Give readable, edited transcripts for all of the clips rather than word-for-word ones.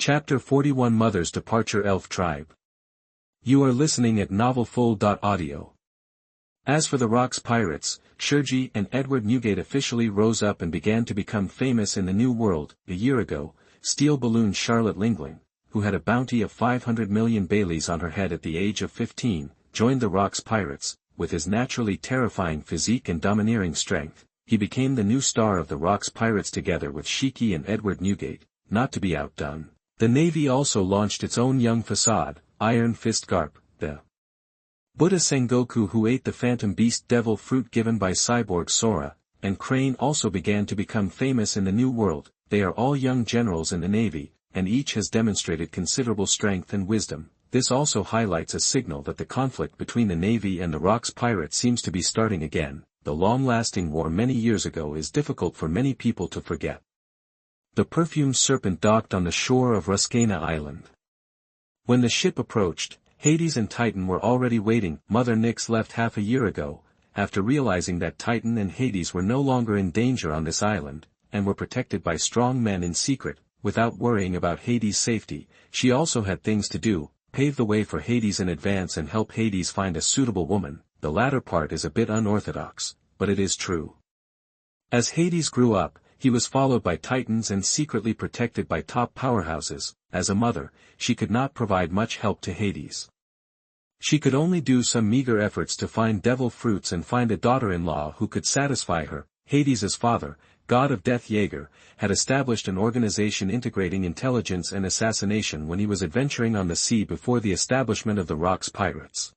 Chapter 41 Mother's Departure Elf Tribe. You are listening at novelfull.audio. As for the Rocks pirates, Shi Ji and Edward Newgate officially rose up and began to become famous in the New World. A year ago, steel balloon Charlotte Lingling, who had a bounty of 500 million Baileys on her head at the age of 15, joined the Rocks pirates. With his naturally terrifying physique and domineering strength, he became the new star of the Rocks pirates together with Shi Ji and Edward Newgate. Not to be outdone, the Navy also launched its own young facade, Iron Fist Garp, the Buddha Sengoku who ate the phantom beast devil fruit given by cyborg Sora, and Crane also began to become famous in the New World. They are all young generals in the Navy, and each has demonstrated considerable strength and wisdom. This also highlights a signal that the conflict between the Navy and the Rocks pirates seems to be starting again. The long-lasting war many years ago is difficult for many people to forget. The perfumed serpent docked on the shore of Ruscana Island. When the ship approached, Hades and Titan were already waiting. Mother Nyx left half a year ago, after realizing that Titan and Hades were no longer in danger on this island, and were protected by strong men in secret. Without worrying about Hades' safety, she also had things to do, pave the way for Hades in advance and help Hades find a suitable woman. The latter part is a bit unorthodox, but it is true. As Hades grew up, he was followed by Titans and secretly protected by top powerhouses. As a mother, she could not provide much help to Hades. She could only do some meager efforts to find devil fruits and find a daughter-in-law who could satisfy her. Hades' father, god of death Jaeger, had established an organization integrating intelligence and assassination when he was adventuring on the sea before the establishment of the Rocks pirates.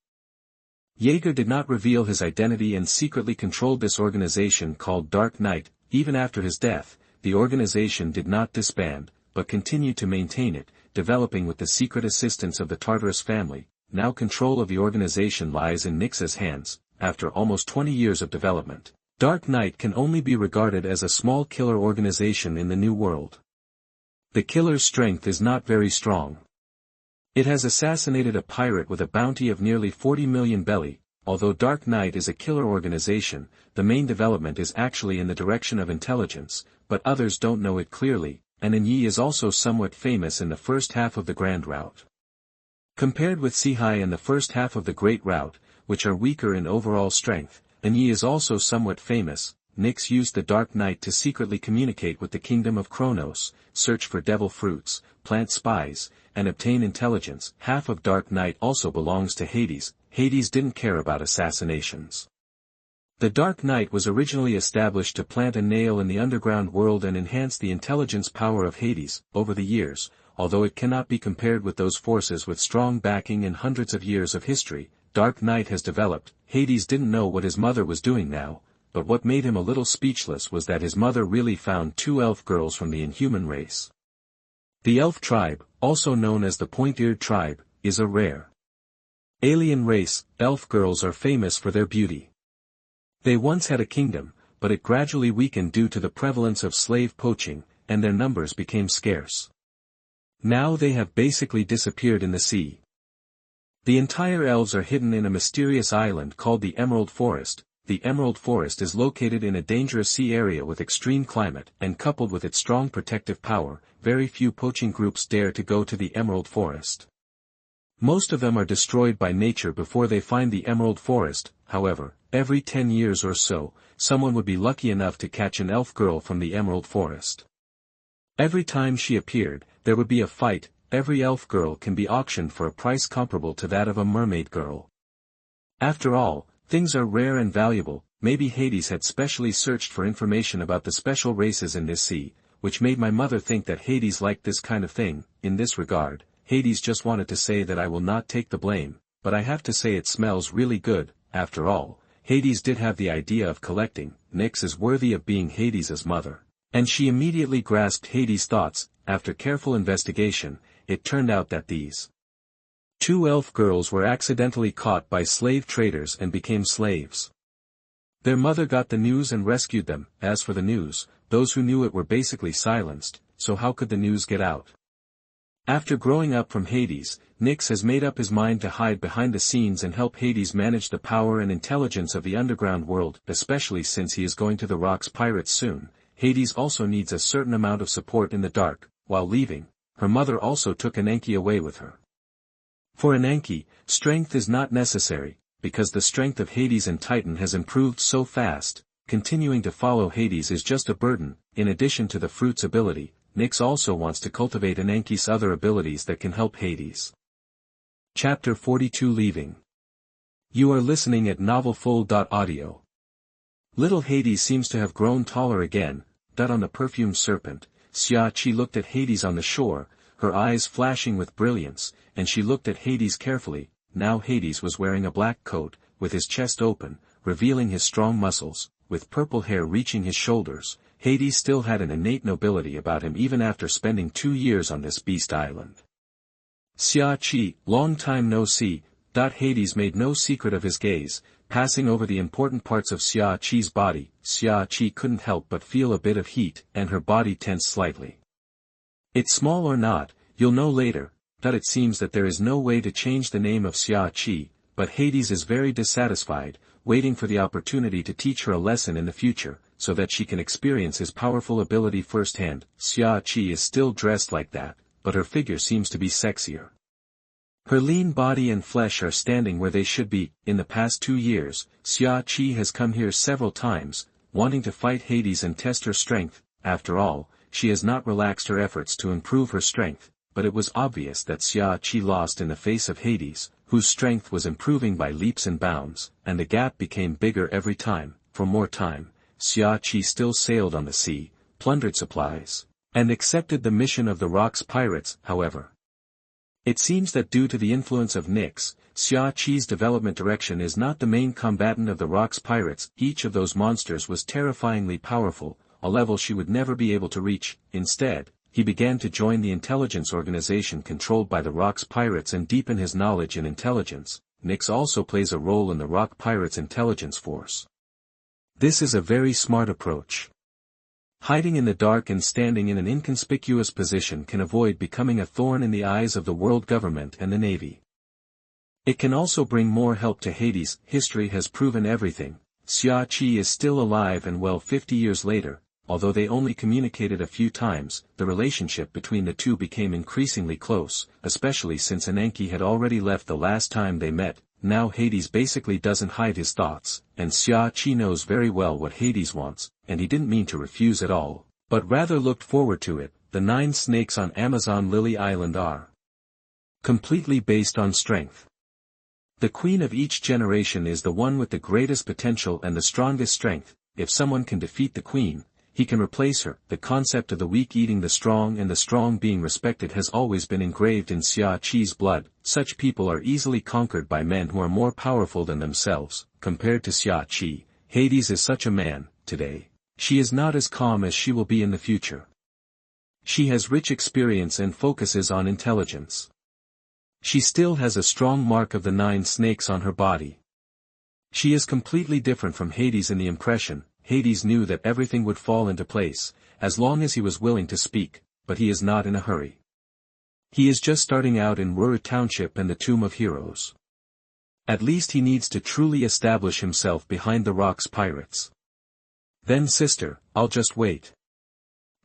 Jaeger did not reveal his identity and secretly controlled this organization called Dark Knight. Even after his death, the organization did not disband, but continued to maintain it, developing with the secret assistance of the Tartarus family. Now control of the organization lies in Nyx's hands. After almost 20 years of development, Dark Knight can only be regarded as a small killer organization in the New World. The killer's strength is not very strong. It has assassinated a pirate with a bounty of nearly 40 million belly. Although Dark Knight is a killer organization, the main development is actually in the direction of intelligence, but others don't know it clearly, and Yi is also somewhat famous in the first half of the Grand Route. Compared with Sihai and the first half of the Great Route, which are weaker in overall strength, Yi is also somewhat famous. Nyx used the Dark Knight to secretly communicate with the Kingdom of Kronos, search for devil fruits, plant spies, and obtain intelligence. Half of Dark Knight also belongs to Hades. Hades didn't care about assassinations. The Dark Knight was originally established to plant a nail in the underground world and enhance the intelligence power of Hades. Over the years, although it cannot be compared with those forces with strong backing and hundreds of years of history, Dark Knight has developed. Hades didn't know what his mother was doing now, but what made him a little speechless was that his mother really found two elf girls from the inhuman race. The elf tribe, also known as the point-eared tribe, is a rare alien race. Elf girls are famous for their beauty. They once had a kingdom, but it gradually weakened due to the prevalence of slave poaching, and their numbers became scarce. Now they have basically disappeared in the sea. The entire elves are hidden in a mysterious island called the Emerald Forest. The Emerald Forest is located in a dangerous sea area with extreme climate, and coupled with its strong protective power, very few poaching groups dare to go to the Emerald Forest. Most of them are destroyed by nature before they find the Emerald Forest. However, every 10 years or so, someone would be lucky enough to catch an elf girl from the Emerald Forest. Every time she appeared, there would be a fight. Every elf girl can be auctioned for a price comparable to that of a mermaid girl. After all, things are rare and valuable. Maybe Hades had specially searched for information about the special races in this sea, which made my mother think that Hades liked this kind of thing. In this regard, Hades just wanted to say that I will not take the blame, but I have to say it smells really good. After all, Hades did have the idea of collecting. Nyx is worthy of being Hades' mother. And she immediately grasped Hades' thoughts. After careful investigation, it turned out that these two elf girls were accidentally caught by slave traders and became slaves. Their mother got the news and rescued them. As for the news, those who knew it were basically silenced, so how could the news get out? After growing up from Hades, Nyx has made up his mind to hide behind the scenes and help Hades manage the power and intelligence of the underground world, especially since he is going to the Rocks pirates soon. Hades also needs a certain amount of support in the dark. While leaving, her mother also took Ananke away with her. For Ananke, strength is not necessary, because the strength of Hades and Titan has improved so fast, continuing to follow Hades is just a burden. In addition to the fruit's ability, Nyx also wants to cultivate Ananke's other abilities that can help Hades. Chapter 42 Leaving. You are listening at novelfull.audio. Little Hades seems to have grown taller again, on the perfumed serpent. Shi Ji looked at Hades on the shore, her eyes flashing with brilliance, and she looked at Hades carefully. Now Hades was wearing a black coat, with his chest open, revealing his strong muscles, with purple hair reaching his shoulders. Hades still had an innate nobility about him even after spending 2 years on this beast island. Shi Ji, long time no see. Hades made no secret of his gaze, passing over the important parts of Shi Ji's body. Shi Ji couldn't help but feel a bit of heat, and her body tensed slightly. It's small or not, you'll know later. It seems that there is no way to change the name of Shi Ji, but Hades is very dissatisfied, waiting for the opportunity to teach her a lesson in the future, so that she can experience his powerful ability firsthand. Shi Ji is still dressed like that, but her figure seems to be sexier. Her lean body and flesh are standing where they should be. In the past 2 years, Shi Ji has come here several times, wanting to fight Hades and test her strength. After all, she has not relaxed her efforts to improve her strength, but it was obvious that Shi Ji lost in the face of Hades, whose strength was improving by leaps and bounds, and the gap became bigger every time. For more time, Shi Ji still sailed on the sea, plundered supplies, and accepted the mission of the Rock's pirates. However, it seems that due to the influence of Nyx, Shi Ji's development direction is not the main combatant of the Rock's pirates. Each of those monsters was terrifyingly powerful, a level she would never be able to reach. Instead, he began to join the intelligence organization controlled by the Rock's pirates and deepen his knowledge in intelligence. Nyx also plays a role in the Rock Pirates intelligence force. This is a very smart approach. Hiding in the dark and standing in an inconspicuous position can avoid becoming a thorn in the eyes of the world government and the Navy. It can also bring more help to Hades. History has proven everything. Shi Ji is still alive and well 50 years later. Although they only communicated a few times, the relationship between the two became increasingly close, especially since Ananke had already left the last time they met. Now Hades basically doesn't hide his thoughts, and Shi Ji knows very well what Hades wants, and he didn't mean to refuse at all, but rather looked forward to it. The 9 snakes on Amazon Lily Island are completely based on strength. The queen of each generation is the one with the greatest potential and the strongest strength. If someone can defeat the queen, he can replace her. The concept of the weak eating the strong and the strong being respected has always been engraved in Shi Ji's blood. Such people are easily conquered by men who are more powerful than themselves. Compared to Shi Ji, Hades is such a man. Today, she is not as calm as she will be in the future. She has rich experience and focuses on intelligence. She still has a strong mark of the 9 snakes on her body. She is completely different from Hades in the impression. Hades knew that everything would fall into place, as long as he was willing to speak, but he is not in a hurry. He is just starting out in Ruru Township and the Tomb of Heroes. At least he needs to truly establish himself behind the Rock's pirates. Then sister, I'll just wait.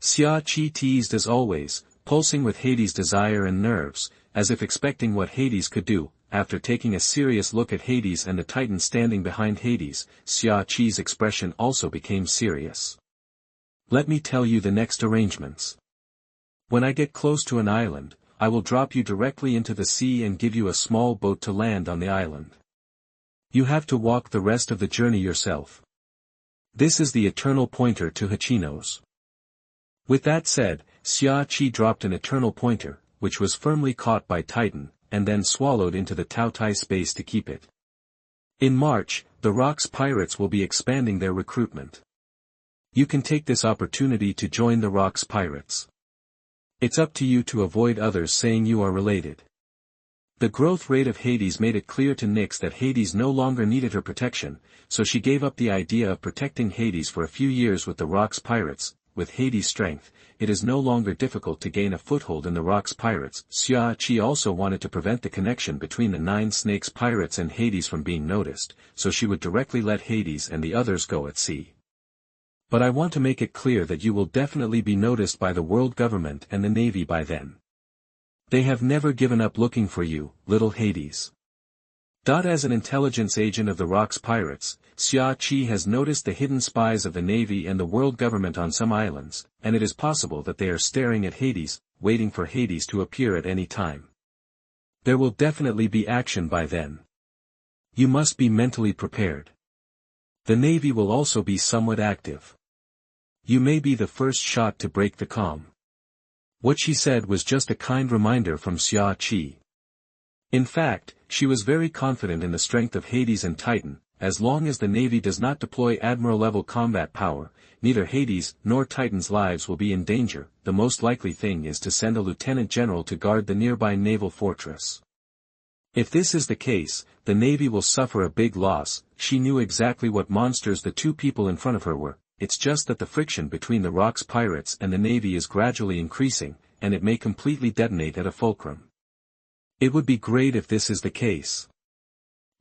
Shi Ji teased as always, pulsing with Hades' desire and nerves, as if expecting what Hades could do. After taking a serious look at Hades and the Titan standing behind Hades, Shi Ji's expression also became serious. Let me tell you the next arrangements. When I get close to an island, I will drop you directly into the sea and give you a small boat to land on the island. You have to walk the rest of the journey yourself. This is the eternal pointer to Hachinos. With that said, Shi Ji dropped an eternal pointer, which was firmly caught by Titan, and then swallowed into the Tautai space to keep it. In March, the Rock's pirates will be expanding their recruitment. You can take this opportunity to join the Rock's pirates. It's up to you to avoid others saying you are related. The growth rate of Hades made it clear to Nyx that Hades no longer needed her protection, so she gave up the idea of protecting Hades for a few years with the Rock's pirates. With Hades' strength, it is no longer difficult to gain a foothold in the Rock's pirates. Shi Ji also wanted to prevent the connection between the 9 snakes pirates and Hades from being noticed, so she would directly let Hades and the others go at sea. But I want to make it clear that you will definitely be noticed by the world government and the Navy by then. They have never given up looking for you, little Hades. As an intelligence agent of the Rock's pirates, Shi Ji has noticed the hidden spies of the Navy and the world government on some islands, and it is possible that they are staring at Hades, waiting for Hades to appear at any time. There will definitely be action by then. You must be mentally prepared. The Navy will also be somewhat active. You may be the first shot to break the calm. What she said was just a kind reminder from Shi Ji. In fact, she was very confident in the strength of Hades and Titan. As long as the Navy does not deploy Admiral-level combat power, neither Hades nor Titan's lives will be in danger. The most likely thing is to send a lieutenant general to guard the nearby naval fortress. If this is the case, the Navy will suffer a big loss. She knew exactly what monsters the two people in front of her were. It's just that the friction between the Rock's pirates and the Navy is gradually increasing, and it may completely detonate at a fulcrum. It would be great if this is the case.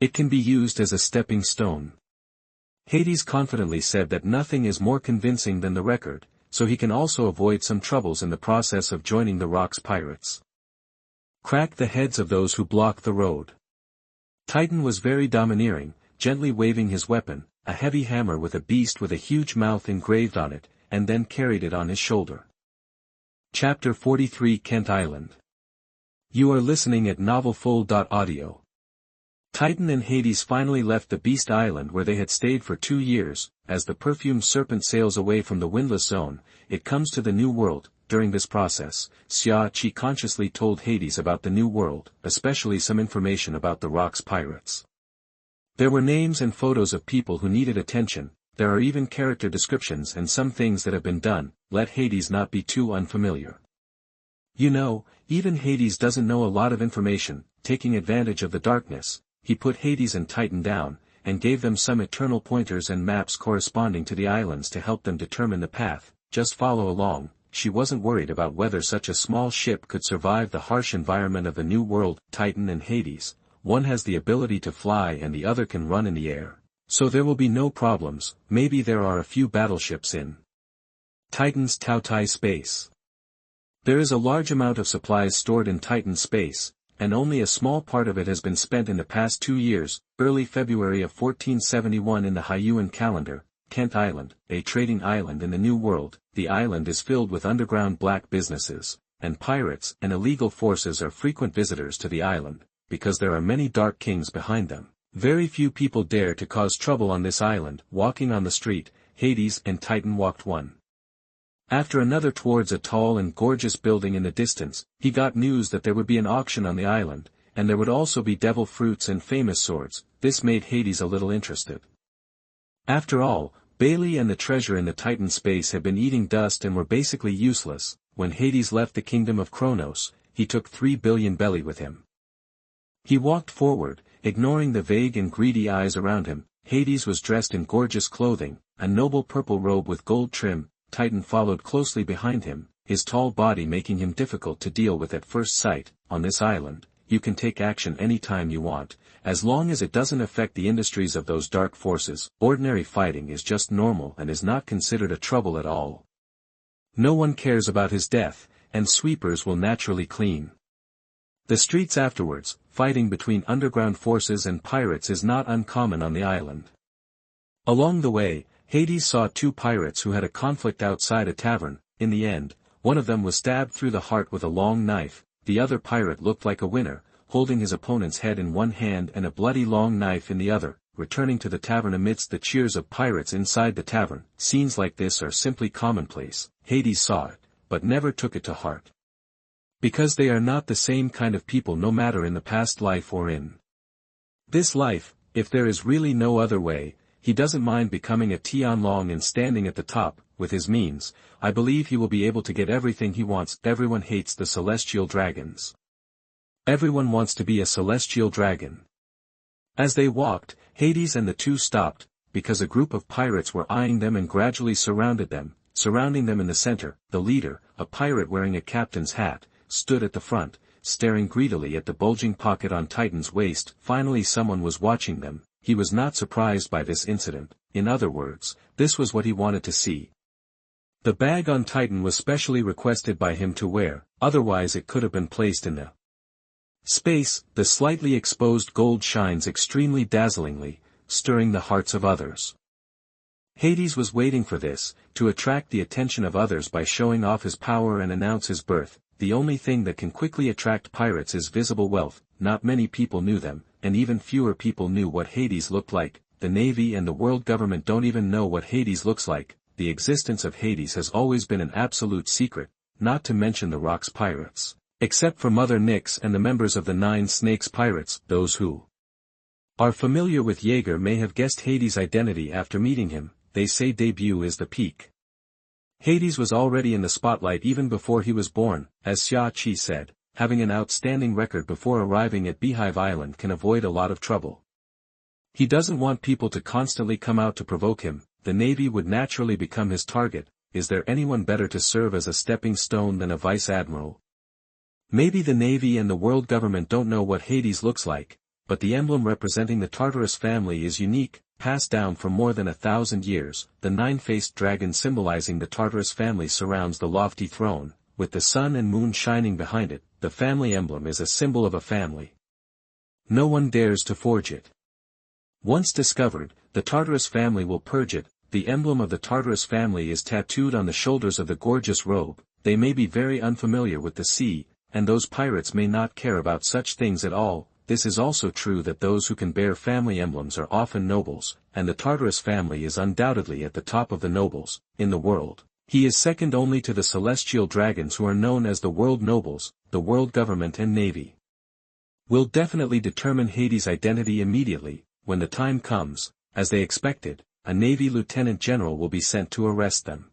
It can be used as a stepping stone. Hades confidently said that nothing is more convincing than the record, so he can also avoid some troubles in the process of joining the Rock's pirates. Crack the heads of those who block the road. Titan was very domineering, gently waving his weapon, a heavy hammer with a beast with a huge mouth engraved on it, and then carried it on his shoulder. Chapter 43 Kent Island. You are listening at novelfull.audio. Titan and Hades finally left the Beast Island where they had stayed for 2 years. As the perfumed serpent sails away from the windless zone, it comes to the New World. During this process, Shi Ji consciously told Hades about the New World, especially some information about the Rock's pirates. There were names and photos of people who needed attention. There are even character descriptions and some things that have been done. Let Hades not be too unfamiliar. You know, even Hades doesn't know a lot of information. Taking advantage of the darkness, he put Hades and Titan down, and gave them some eternal pointers and maps corresponding to the islands to help them determine the path. Just follow along. She wasn't worried about whether such a small ship could survive the harsh environment of the New World. Titan and Hades, one has the ability to fly and the other can run in the air, so there will be no problems. Maybe there are a few battleships in Titan's Tautai space. There is a large amount of supplies stored in Titan's space, and only a small part of it has been spent in the past 2 years. Early February of 1471 in the Hyuan calendar, Kent Island, a trading island in the New World. The island is filled with underground black businesses, and pirates and illegal forces are frequent visitors to the island, because there are many dark kings behind them. Very few people dare to cause trouble on this island. Walking on the street, Hades and Titan walked one after another towards a tall and gorgeous building in the distance. He got news that there would be an auction on the island, and there would also be devil fruits and famous swords. This made Hades a little interested. After all, Bailey and the treasure in the Titan space had been eating dust and were basically useless. When Hades left the kingdom of Kronos, he took 3 billion belly with him. He walked forward, ignoring the vague and greedy eyes around him. Hades was dressed in gorgeous clothing, a noble purple robe with gold trim. Titan followed closely behind him, his tall body making him difficult to deal with at first sight. On this island, you can take action anytime you want, as long as it doesn't affect the industries of those dark forces. Ordinary fighting is just normal and is not considered a trouble at all. No one cares about his death, and sweepers will naturally clean the streets afterwards. Fighting between underground forces and pirates is not uncommon on the island. Along the way, Hades saw 2 pirates who had a conflict outside a tavern. In the end, one of them was stabbed through the heart with a long knife. The other pirate looked like a winner, holding his opponent's head in one hand and a bloody long knife in the other, returning to the tavern amidst the cheers of pirates inside the tavern. Scenes like this are simply commonplace. Hades saw it, but never took it to heart. Because they are not the same kind of people, no matter in the past life or in this life. If there is really no other way, he doesn't mind becoming a Tianlong and standing at the top. With his means, I believe he will be able to get everything he wants. Everyone hates the celestial dragons. Everyone wants to be a celestial dragon. As they walked, Hades and the 2 stopped, because a group of pirates were eyeing them and gradually surrounding them in the center. The leader, a pirate wearing a captain's hat, stood at the front, staring greedily at the bulging pocket on Titan's waist. Finally someone was watching them. He was not surprised by this incident. In other words, this was what he wanted to see. The bag on Titan was specially requested by him to wear, otherwise it could have been placed in the space. The slightly exposed gold shines extremely dazzlingly, stirring the hearts of others. Hades was waiting for this, to attract the attention of others by showing off his power and announce his birth. The only thing that can quickly attract pirates is visible wealth. Not many people knew them, and even fewer people knew what Hades looked like. The Navy and the world government don't even know what Hades looks like. The existence of Hades has always been an absolute secret, not to mention the Rock's pirates. Except for Mother Nyx and the members of the Nine Snakes Pirates, those who are familiar with Jaeger may have guessed Hades' identity after meeting him. They say debut is the peak. Hades was already in the spotlight even before he was born, as Shi Ji said. Having an outstanding record before arriving at Beehive Island can avoid a lot of trouble. He doesn't want people to constantly come out to provoke him. The Navy would naturally become his target. Is there anyone better to serve as a stepping stone than a vice admiral? Maybe the Navy and the world government don't know what Hades looks like, but the emblem representing the Tartarus family is unique, passed down for more than 1,000 years. The nine-faced dragon symbolizing the Tartarus family surrounds the lofty throne, with the sun and moon shining behind it. The family emblem is a symbol of a family. No one dares to forge it. Once discovered, the Tartarus family will purge it. The emblem of the Tartarus family is tattooed on the shoulders of the gorgeous robe. They may be very unfamiliar with the sea, and those pirates may not care about such things at all. This is also true that those who can bear family emblems are often nobles, and the Tartarus family is undoubtedly at the top of the nobles in the world. He is second only to the celestial dragons who are known as the world nobles. The world government and navy will definitely determine Hades' identity immediately. When the time comes, as they expected, a Navy lieutenant general will be sent to arrest them.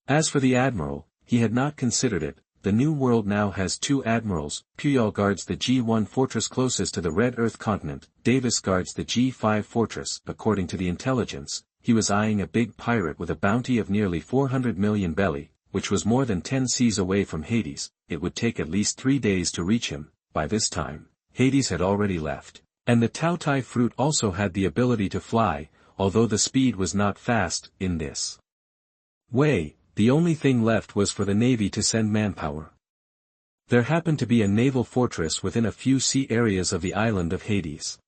As for the admiral, he had not considered it. The new world now has two admirals. Puyol guards the G1 fortress closest to the Red Earth continent. Davis guards the G5 fortress. According to the intelligence, he was eyeing a big pirate with a bounty of nearly 400 million belly, which was more than 10 seas away from Hades. It would take at least 3 days to reach him. By this time, Hades had already left. And the Tautai fruit also had the ability to fly, although the speed was not fast. In this way, the only thing left was for the Navy to send manpower. There happened to be a naval fortress within a few sea areas of the island of Hades.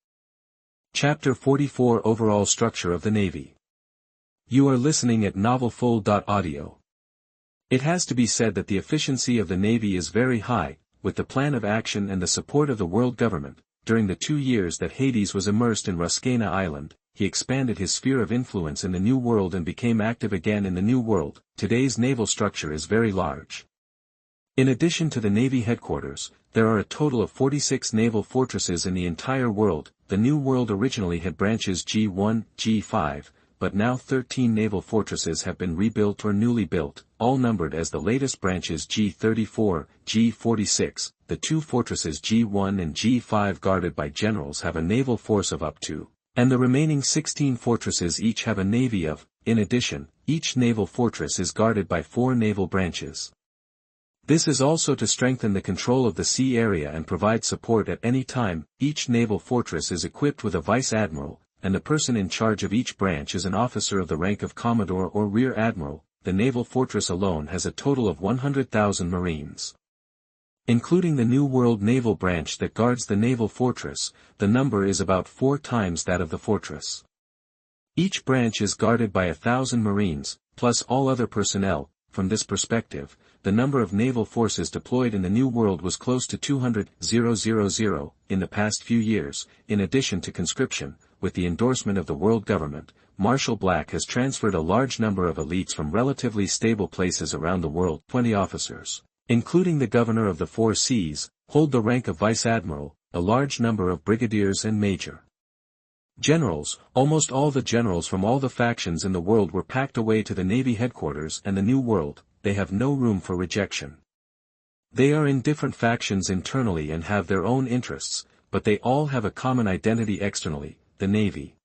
Chapter 44 Overall Structure of the Navy. You are listening at novelfull.audio. It has to be said that the efficiency of the Navy is very high, with the plan of action and the support of the world government. During the 2 years that Hades was immersed in Ruskana Island, he expanded his sphere of influence in the New World and became active again in the New World. Today's naval structure is very large. In addition to the Navy headquarters, there are a total of 46 naval fortresses in the entire world. The New World originally had branches G1, G5, but now 13 naval fortresses have been rebuilt or newly built, all numbered as the latest branches G34, G46. The 2 fortresses G1 and G5 guarded by generals have a naval force of up to, and the remaining 16 fortresses each have a navy of. In addition, each naval fortress is guarded by 4 naval branches. This is also to strengthen the control of the sea area and provide support at any time. Each naval fortress is equipped with a vice admiral, and the person in charge of each branch is an officer of the rank of Commodore or Rear Admiral. The naval fortress alone has a total of 100,000 Marines. Including the New World Naval Branch that guards the naval fortress, the number is about 4 times that of the fortress. Each branch is guarded by 1,000 Marines, plus all other personnel. From this perspective, the number of naval forces deployed in the New World was close to 200,000 in the past few years. In addition to conscription, with the endorsement of the world government, Marshal Black has transferred a large number of elites from relatively stable places around the world. 20 officers, including the governor of the 4 seas, hold the rank of vice admiral. A large number of brigadiers and major generals. Almost all the generals from all the factions in the world were packed away to the Navy headquarters and the New World. They have no room for rejection. They are in different factions internally and have their own interests, but they all have a common identity externally, the Navy.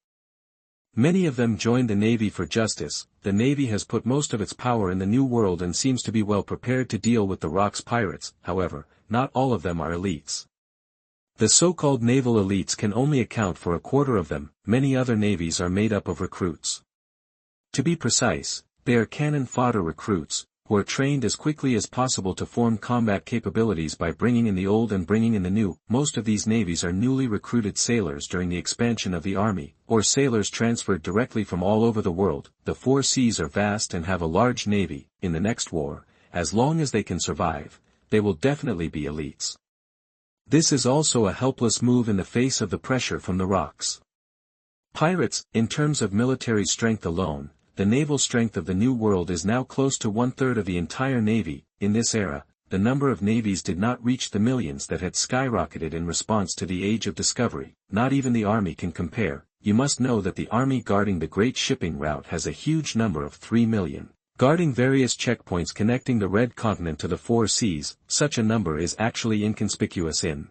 Many of them joined the Navy for justice. The Navy has put most of its power in the New World and seems to be well prepared to deal with the Rock's pirates. However, not all of them are elites. The so-called naval elites can only account for a quarter of them. Many other navies are made up of recruits. To be precise, They are cannon fodder recruits, who are trained as quickly as possible to form combat capabilities by bringing in the old and bringing in the new. Most of these navies are newly recruited sailors during the expansion of the army, or sailors transferred directly from all over the world. The four seas are vast and have a large navy. In the next war, as long as they can survive, they will definitely be elites. This is also a helpless move in the face of the pressure from the rocks. Pirates, in terms of military strength alone, the naval strength of the New World is now close to 1/3 of the entire navy. In this era, the number of navies did not reach the millions that had skyrocketed in response to the Age of Discovery. Not even the army can compare. You must know that the army guarding the great shipping route has a huge number of 3 million. Guarding various checkpoints connecting the Red Continent to the four seas, such a number is actually inconspicuous in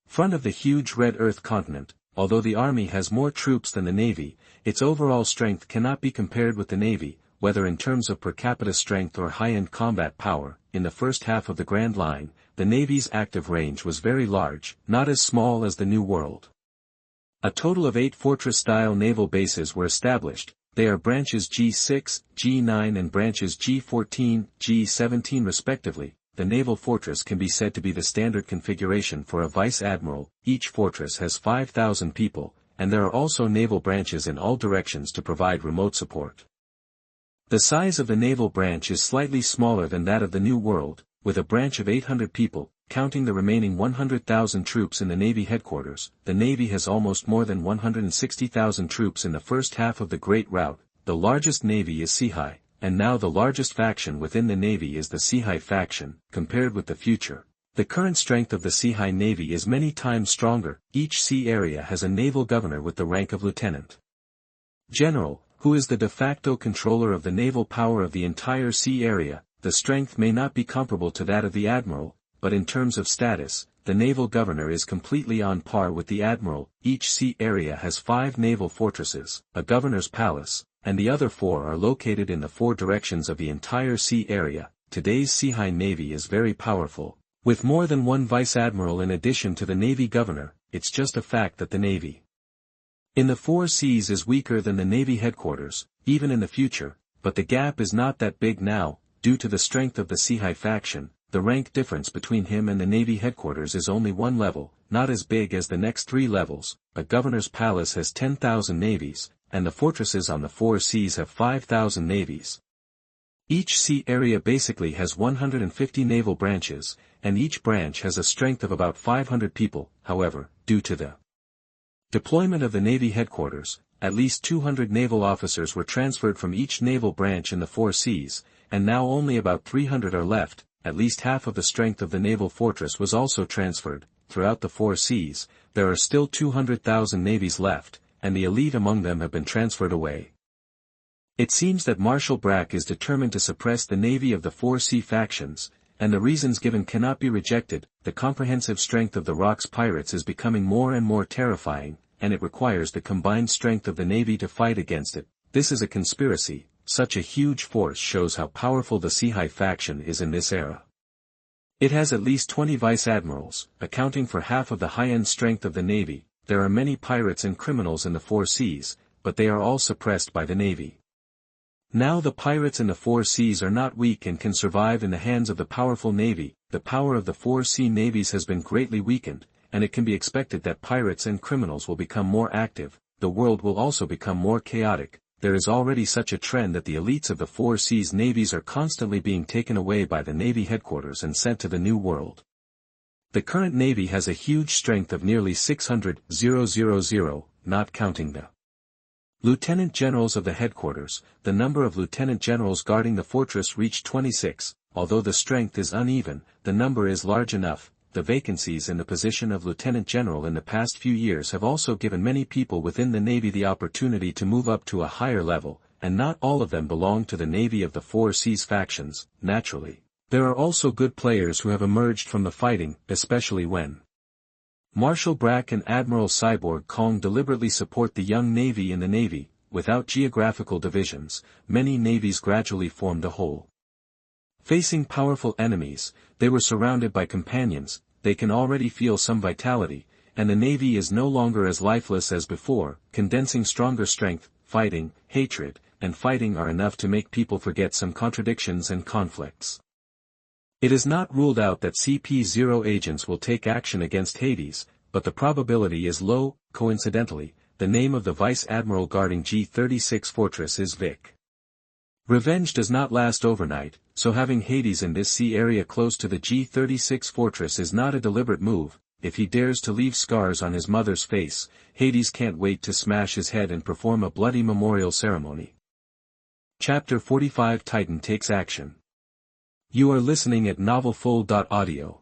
front of the huge Red Earth continent. Although the army has more troops than the navy, its overall strength cannot be compared with the navy, whether in terms of per capita strength or high-end combat power. In the first half of the Grand Line, the navy's active range was very large, not as small as the New World. A total of 8 fortress-style naval bases were established. They are branches G6, G9 and branches G14, G17 respectively. The naval fortress can be said to be the standard configuration for a vice-admiral. Each fortress has 5,000 people, and there are also naval branches in all directions to provide remote support. The size of the naval branch is slightly smaller than that of the New World, with a branch of 800 people, counting the remaining 100,000 troops in the Navy headquarters. The Navy has almost more than 160,000 troops in the first half of the Great Route. The largest navy is Shi Ji, and now the largest faction within the Navy is the Shi Ji faction. Compared with the future, the current strength of the Shi Ji Navy is many times stronger. Each sea area has a naval governor with the rank of lieutenant general, who is the de facto controller of the naval power of the entire sea area. The strength may not be comparable to that of the admiral, but in terms of status, the naval governor is completely on par with the admiral. Each sea area has 5 naval fortresses, a governor's palace, and the other 4 are located in the 4 directions of the entire sea area. Today's Shi Ji Navy is very powerful, with more than one vice-admiral in addition to the Navy governor. It's just a fact that the Navy in the 4 seas is weaker than the Navy headquarters, even in the future, but the gap is not that big now. Due to the strength of the Shi Ji faction, the rank difference between him and the Navy headquarters is only 1 level, not as big as the next 3 levels. A governor's palace has 10,000 navies, and the fortresses on the 4 seas have 5,000 navies. Each sea area basically has 150 naval branches, and each branch has a strength of about 500 people. However, due to the deployment of the Navy headquarters, at least 200 naval officers were transferred from each naval branch in the 4 seas, and now only about 300 are left. At least half of the strength of the naval fortress was also transferred. Throughout the 4 seas, there are still 200,000 navies left, and the elite among them have been transferred away. It seems that Marshal Brack is determined to suppress the navy of the 4 sea factions, and the reasons given cannot be rejected. The comprehensive strength of the Rock's pirates is becoming more and more terrifying, and it requires the combined strength of the navy to fight against it. This is a conspiracy. Such a huge force shows how powerful the Shi Ji faction is in this era. It has at least 20 vice-admirals, accounting for half of the high-end strength of the navy. There are many pirates and criminals in the 4 seas, but they are all suppressed by the navy. Now the pirates in the 4 seas are not weak and can survive in the hands of the powerful navy. The power of the 4 sea navies has been greatly weakened, and it can be expected that pirates and criminals will become more active. The world will also become more chaotic. There is already such a trend that the elites of the 4 seas navies are constantly being taken away by the Navy headquarters and sent to the New World. The current Navy has a huge strength of nearly 600,000, not counting the lieutenant generals of the headquarters. The number of lieutenant generals guarding the fortress reached 26. Although the strength is uneven, the number is large enough. The vacancies in the position of lieutenant general in the past few years have also given many people within the Navy the opportunity to move up to a higher level, and not all of them belong to the Navy of the 4 seas factions. Naturally, there are also good players who have emerged from the fighting, especially when Marshal Brack and Admiral Cyborg Kong deliberately support the young Navy in the Navy. Without geographical divisions, many navies gradually formed a whole. Facing powerful enemies, they were surrounded by companions. They can already feel some vitality, and the Navy is no longer as lifeless as before, condensing stronger strength, fighting, hatred, and fighting are enough to make people forget some contradictions and conflicts. It is not ruled out that CP0 agents will take action against Hades, but the probability is low. Coincidentally, the name of the Vice Admiral guarding G36 fortress is Vic. Revenge does not last overnight, so having Hades in this sea area close to the G36 fortress is not a deliberate move. If he dares to leave scars on his mother's face, Hades can't wait to smash his head and perform a bloody memorial ceremony. Chapter 45 Titan Takes Action. You are listening at novelfull.audio.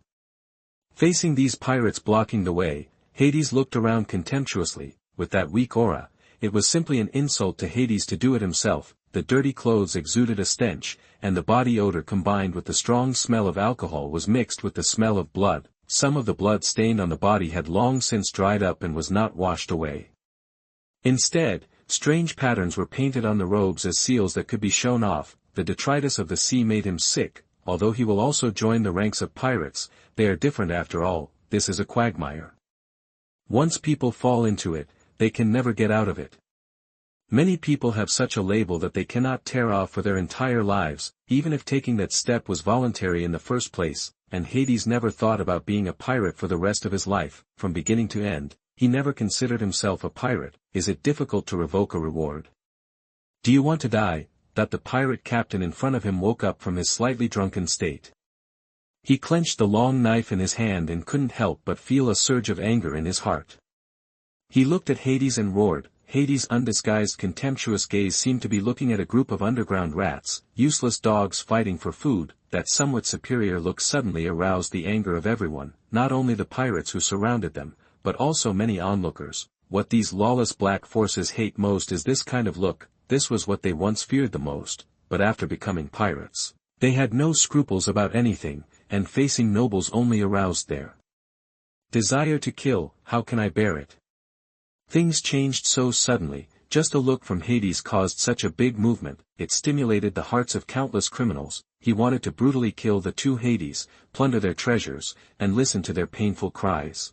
Facing these pirates blocking the way, Hades looked around contemptuously. With that weak aura, it was simply an insult to Hades to do it himself. The dirty clothes exuded a stench, and the body odor combined with the strong smell of alcohol was mixed with the smell of blood. Some of the blood stained on the body had long since dried up and was not washed away. Instead, strange patterns were painted on the robes as seals that could be shown off. The detritus of the sea made him sick. Although he will also join the ranks of pirates, they are different after all. This is a quagmire. Once people fall into it, they can never get out of it. Many people have such a label that they cannot tear off for their entire lives, even if taking that step was voluntary in the first place, and Hades never thought about being a pirate for the rest of his life. From beginning to end, he never considered himself a pirate. Is it difficult to revoke a reward? Do you want to die? That the pirate captain in front of him woke up from his slightly drunken state. He clenched the long knife in his hand and couldn't help but feel a surge of anger in his heart. He looked at Hades and roared. Hades' undisguised contemptuous gaze seemed to be looking at a group of underground rats, useless dogs fighting for food. That somewhat superior look suddenly aroused the anger of everyone, not only the pirates who surrounded them, but also many onlookers. What these lawless black forces hate most is this kind of look. This was what they once feared the most, but after becoming pirates, they had no scruples about anything, and facing nobles only aroused their desire to kill. How can I bear it? Things changed so suddenly. Just a look from Hades caused such a big movement. It stimulated the hearts of countless criminals. He wanted to brutally kill the two Hades, plunder their treasures, and listen to their painful cries.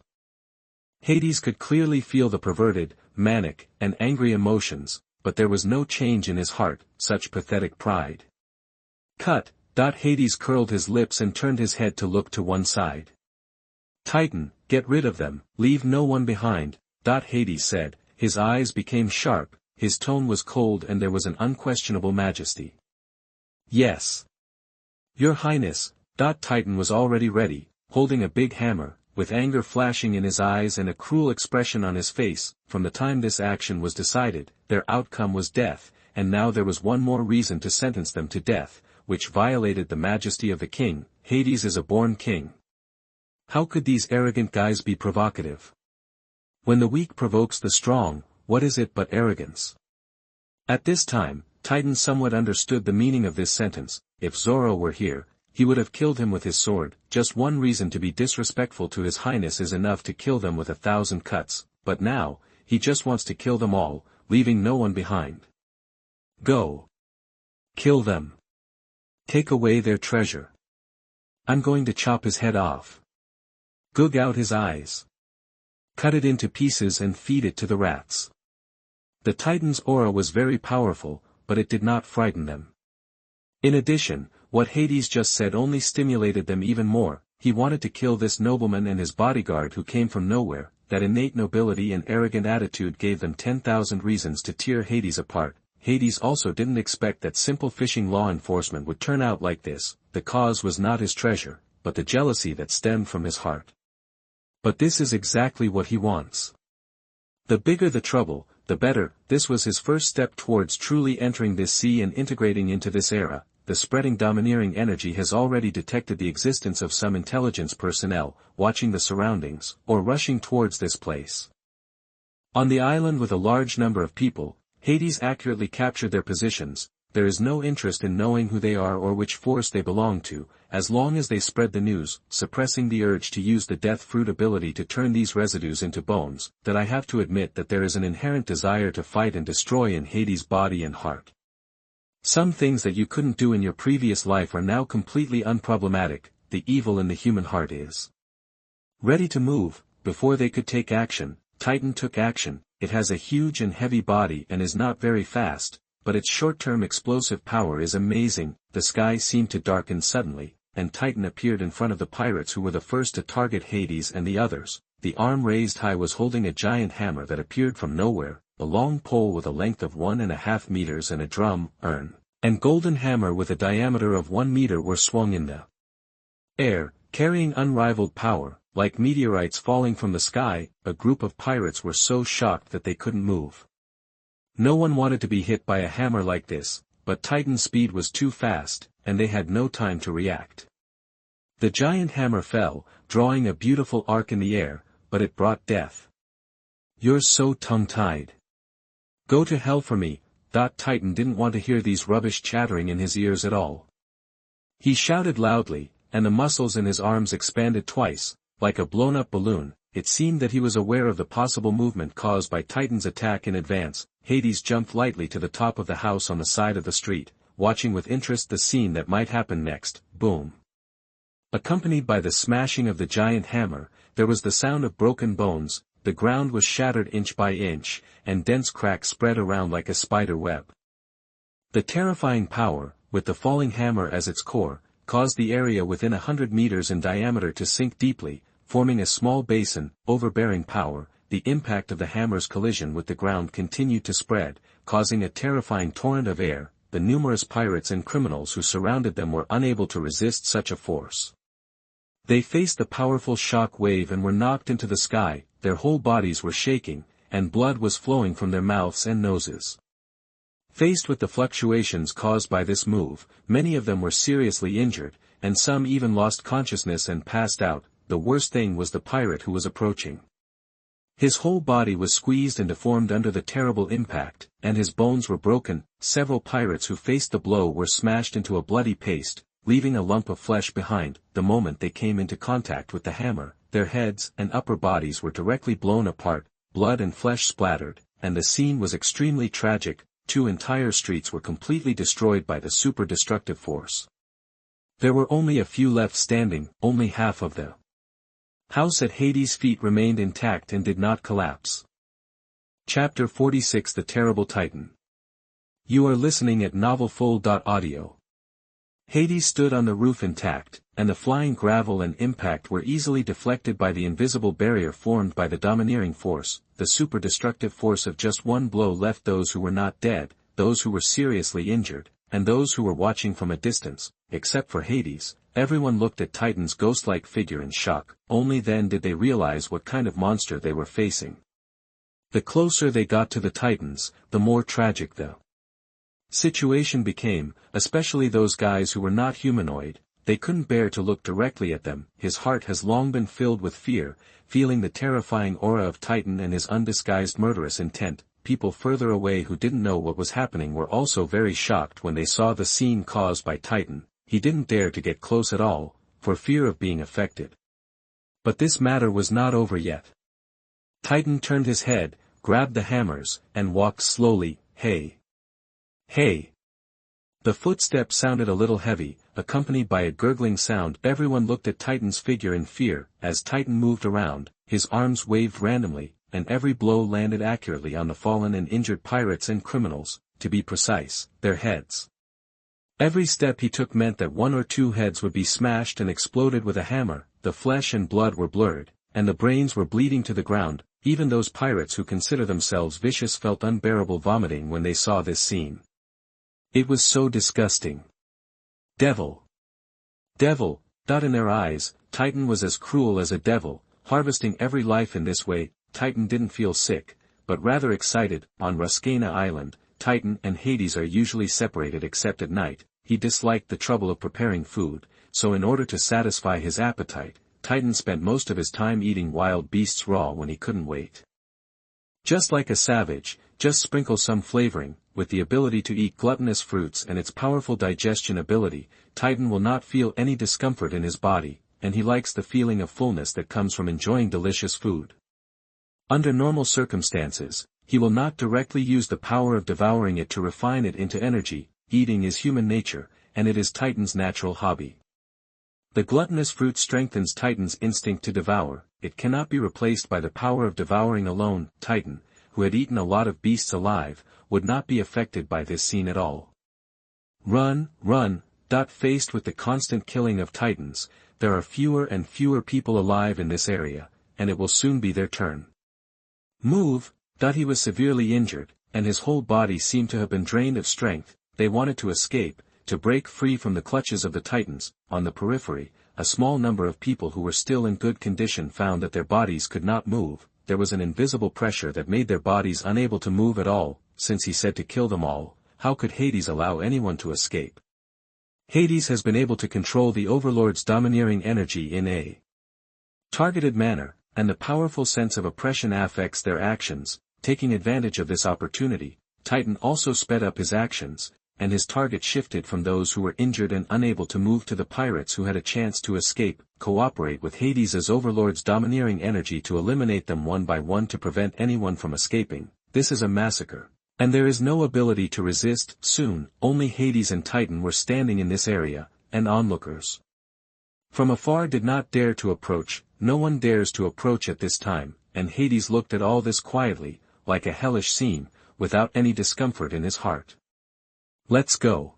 Hades could clearly feel the perverted, manic, and angry emotions, but there was no change in his heart. Such pathetic pride. Cut. Hades curled his lips and turned his head to look to one side. Titan, get rid of them, leave no one behind. Hades said. His eyes became sharp, his tone was cold and there was an unquestionable majesty. Yes. Your Highness. Titan was already ready, holding a big hammer, with anger flashing in his eyes and a cruel expression on his face. From the time this action was decided, their outcome was death, and now there was one more reason to sentence them to death, which violated the majesty of the king. Hades is a born king. How could these arrogant guys be provocative? When the weak provokes the strong, what is it but arrogance? At this time, Titan somewhat understood the meaning of this sentence. If Zoro were here, he would have killed him with his sword. Just one reason to be disrespectful to His Highness is enough to kill them with 1,000 cuts, but now, he just wants to kill them all, leaving no one behind. Go. Kill them. Take away their treasure. I'm going to chop his head off. Goug out his eyes. Cut it into pieces and feed it to the rats. The Titan's aura was very powerful, but it did not frighten them. In addition, what Hades just said only stimulated them even more. He wanted to kill this nobleman and his bodyguard who came from nowhere. That innate nobility and arrogant attitude gave them 10,000 reasons to tear Hades apart. Hades also didn't expect that simple fishing law enforcement would turn out like this. The cause was not his treasure, but the jealousy that stemmed from his heart. But this is exactly what he wants. The bigger the trouble, the better. This was his first step towards truly entering this sea and integrating into this era. The spreading domineering energy has already detected the existence of some intelligence personnel, watching the surroundings, or rushing towards this place. On the island with a large number of people, Hades accurately captured their positions. There is no interest in knowing who they are or which force they belong to, as long as they spread the news, suppressing the urge to use the death fruit ability to turn these residues into bones. That I have to admit that there is an inherent desire to fight and destroy in Hades' body and heart. Some things that you couldn't do in your previous life are now completely unproblematic. The evil in the human heart is ready to move. Before they could take action, Titan took action. It has a huge and heavy body and is not very fast, but its short-term explosive power is amazing. The sky seemed to darken suddenly, and Titan appeared in front of the pirates who were the first to target Hades and the others. The arm raised high was holding a giant hammer that appeared from nowhere, a long pole with a length of 1.5 meters and a drum, urn, and golden hammer with a diameter of 1 meter were swung in the air, carrying unrivaled power. Like meteorites falling from the sky, a group of pirates were so shocked that they couldn't move. No one wanted to be hit by a hammer like this, but Titan's speed was too fast, and they had no time to react. The giant hammer fell, drawing a beautiful arc in the air, but it brought death. "You're so tongue-tied. Go to hell for me." Titan didn't want to hear these rubbish chattering in his ears at all. He shouted loudly, and the muscles in his arms expanded twice. Like a blown-up balloon, it seemed that he was aware of the possible movement caused by Titan's attack in advance. Hades jumped lightly to the top of the house on the side of the street, watching with interest the scene that might happen next. Boom! Accompanied by the smashing of the giant hammer, there was the sound of broken bones. The ground was shattered inch by inch, and dense cracks spread around like a spider web. The terrifying power, with the falling hammer as its core, caused the area within 100 meters in diameter to sink deeply, forming a small basin. Overbearing power, the impact of the hammer's collision with the ground continued to spread, causing a terrifying torrent of air. The numerous pirates and criminals who surrounded them were unable to resist such a force. They faced the powerful shock wave and were knocked into the sky. Their whole bodies were shaking, and blood was flowing from their mouths and noses. Faced with the fluctuations caused by this move, many of them were seriously injured, and some even lost consciousness and passed out. The worst thing was the pirate who was approaching. His whole body was squeezed and deformed under the terrible impact, and his bones were broken. Several pirates who faced the blow were smashed into a bloody paste, leaving a lump of flesh behind. The moment they came into contact with the hammer, their heads and upper bodies were directly blown apart, blood and flesh splattered, and the scene was extremely tragic. 2 entire streets were completely destroyed by the super destructive force. There were only a few left standing. Only half of the house at Hades' feet remained intact and did not collapse. Chapter 46: The Terrible Titan. You are listening at novelfull.audio. Hades stood on the roof intact, and the flying gravel and impact were easily deflected by the invisible barrier formed by the domineering force. The super-destructive force of just one blow left those who were not dead, those who were seriously injured, and those who were watching from a distance. Except for Hades, everyone looked at Titan's ghost-like figure in shock. Only then did they realize what kind of monster they were facing. The closer they got to the Titans, the more tragic the situation became, especially those guys who were not humanoid. They couldn't bear to look directly at them. His heart has long been filled with fear, feeling the terrifying aura of Titan and his undisguised murderous intent. People further away who didn't know what was happening were also very shocked when they saw the scene caused by Titan. He didn't dare to get close at all, for fear of being affected. But this matter was not over yet. Titan turned his head, grabbed the hammers, and walked slowly. Hey! Hey! The footsteps sounded a little heavy, accompanied by a gurgling sound. Everyone looked at Titan's figure in fear. As Titan moved around, his arms waved randomly, and every blow landed accurately on the fallen and injured pirates and criminals, to be precise, their heads. Every step he took meant that 1 or 2 heads would be smashed and exploded with a hammer. The flesh and blood were blurred, and the brains were bleeding to the ground. Even those pirates who consider themselves vicious felt unbearable vomiting when they saw this scene. It was so disgusting. Devil! Devil! In their eyes, Titan was as cruel as a devil, harvesting every life in this way. Titan didn't feel sick, but rather excited. On Ruskana Island, Titan and Hades are usually separated except at night. He disliked the trouble of preparing food, so in order to satisfy his appetite, Titan spent most of his time eating wild beasts raw when he couldn't wait. Just like a savage, just sprinkle some flavoring. With the ability to eat gluttonous fruits and its powerful digestion ability, Titan will not feel any discomfort in his body, and he likes the feeling of fullness that comes from enjoying delicious food. Under normal circumstances, he will not directly use the power of devouring it to refine it into energy. Eating is human nature, and it is Titan's natural hobby. The gluttonous fruit strengthens Titan's instinct to devour. It cannot be replaced by the power of devouring alone. Titan, who had eaten a lot of beasts alive, would not be affected by this scene at all. Run, run, faced with the constant killing of titans, there are fewer and fewer people alive in this area, and it will soon be their turn. Move, he was severely injured, and his whole body seemed to have been drained of strength. They wanted to escape, to break free from the clutches of the titans. On the periphery, a small number of people who were still in good condition found that their bodies could not move. There was an invisible pressure that made their bodies unable to move at all. Since he said to kill them all, how could Hades allow anyone to escape? Hades has been able to control the Overlord's domineering energy in a targeted manner, and the powerful sense of oppression affects their actions. Taking advantage of this opportunity, Titan also sped up his actions, and his target shifted from those who were injured and unable to move to the pirates who had a chance to escape. Cooperate with Hades' Overlord's domineering energy to eliminate them one by one to prevent anyone from escaping. This is a massacre. And there is no ability to resist. Soon, only Hades and Titan were standing in this area, and onlookers from afar did not dare to approach. No one dares to approach at this time, and Hades looked at all this quietly, like a hellish scene, without any discomfort in his heart. Let's go.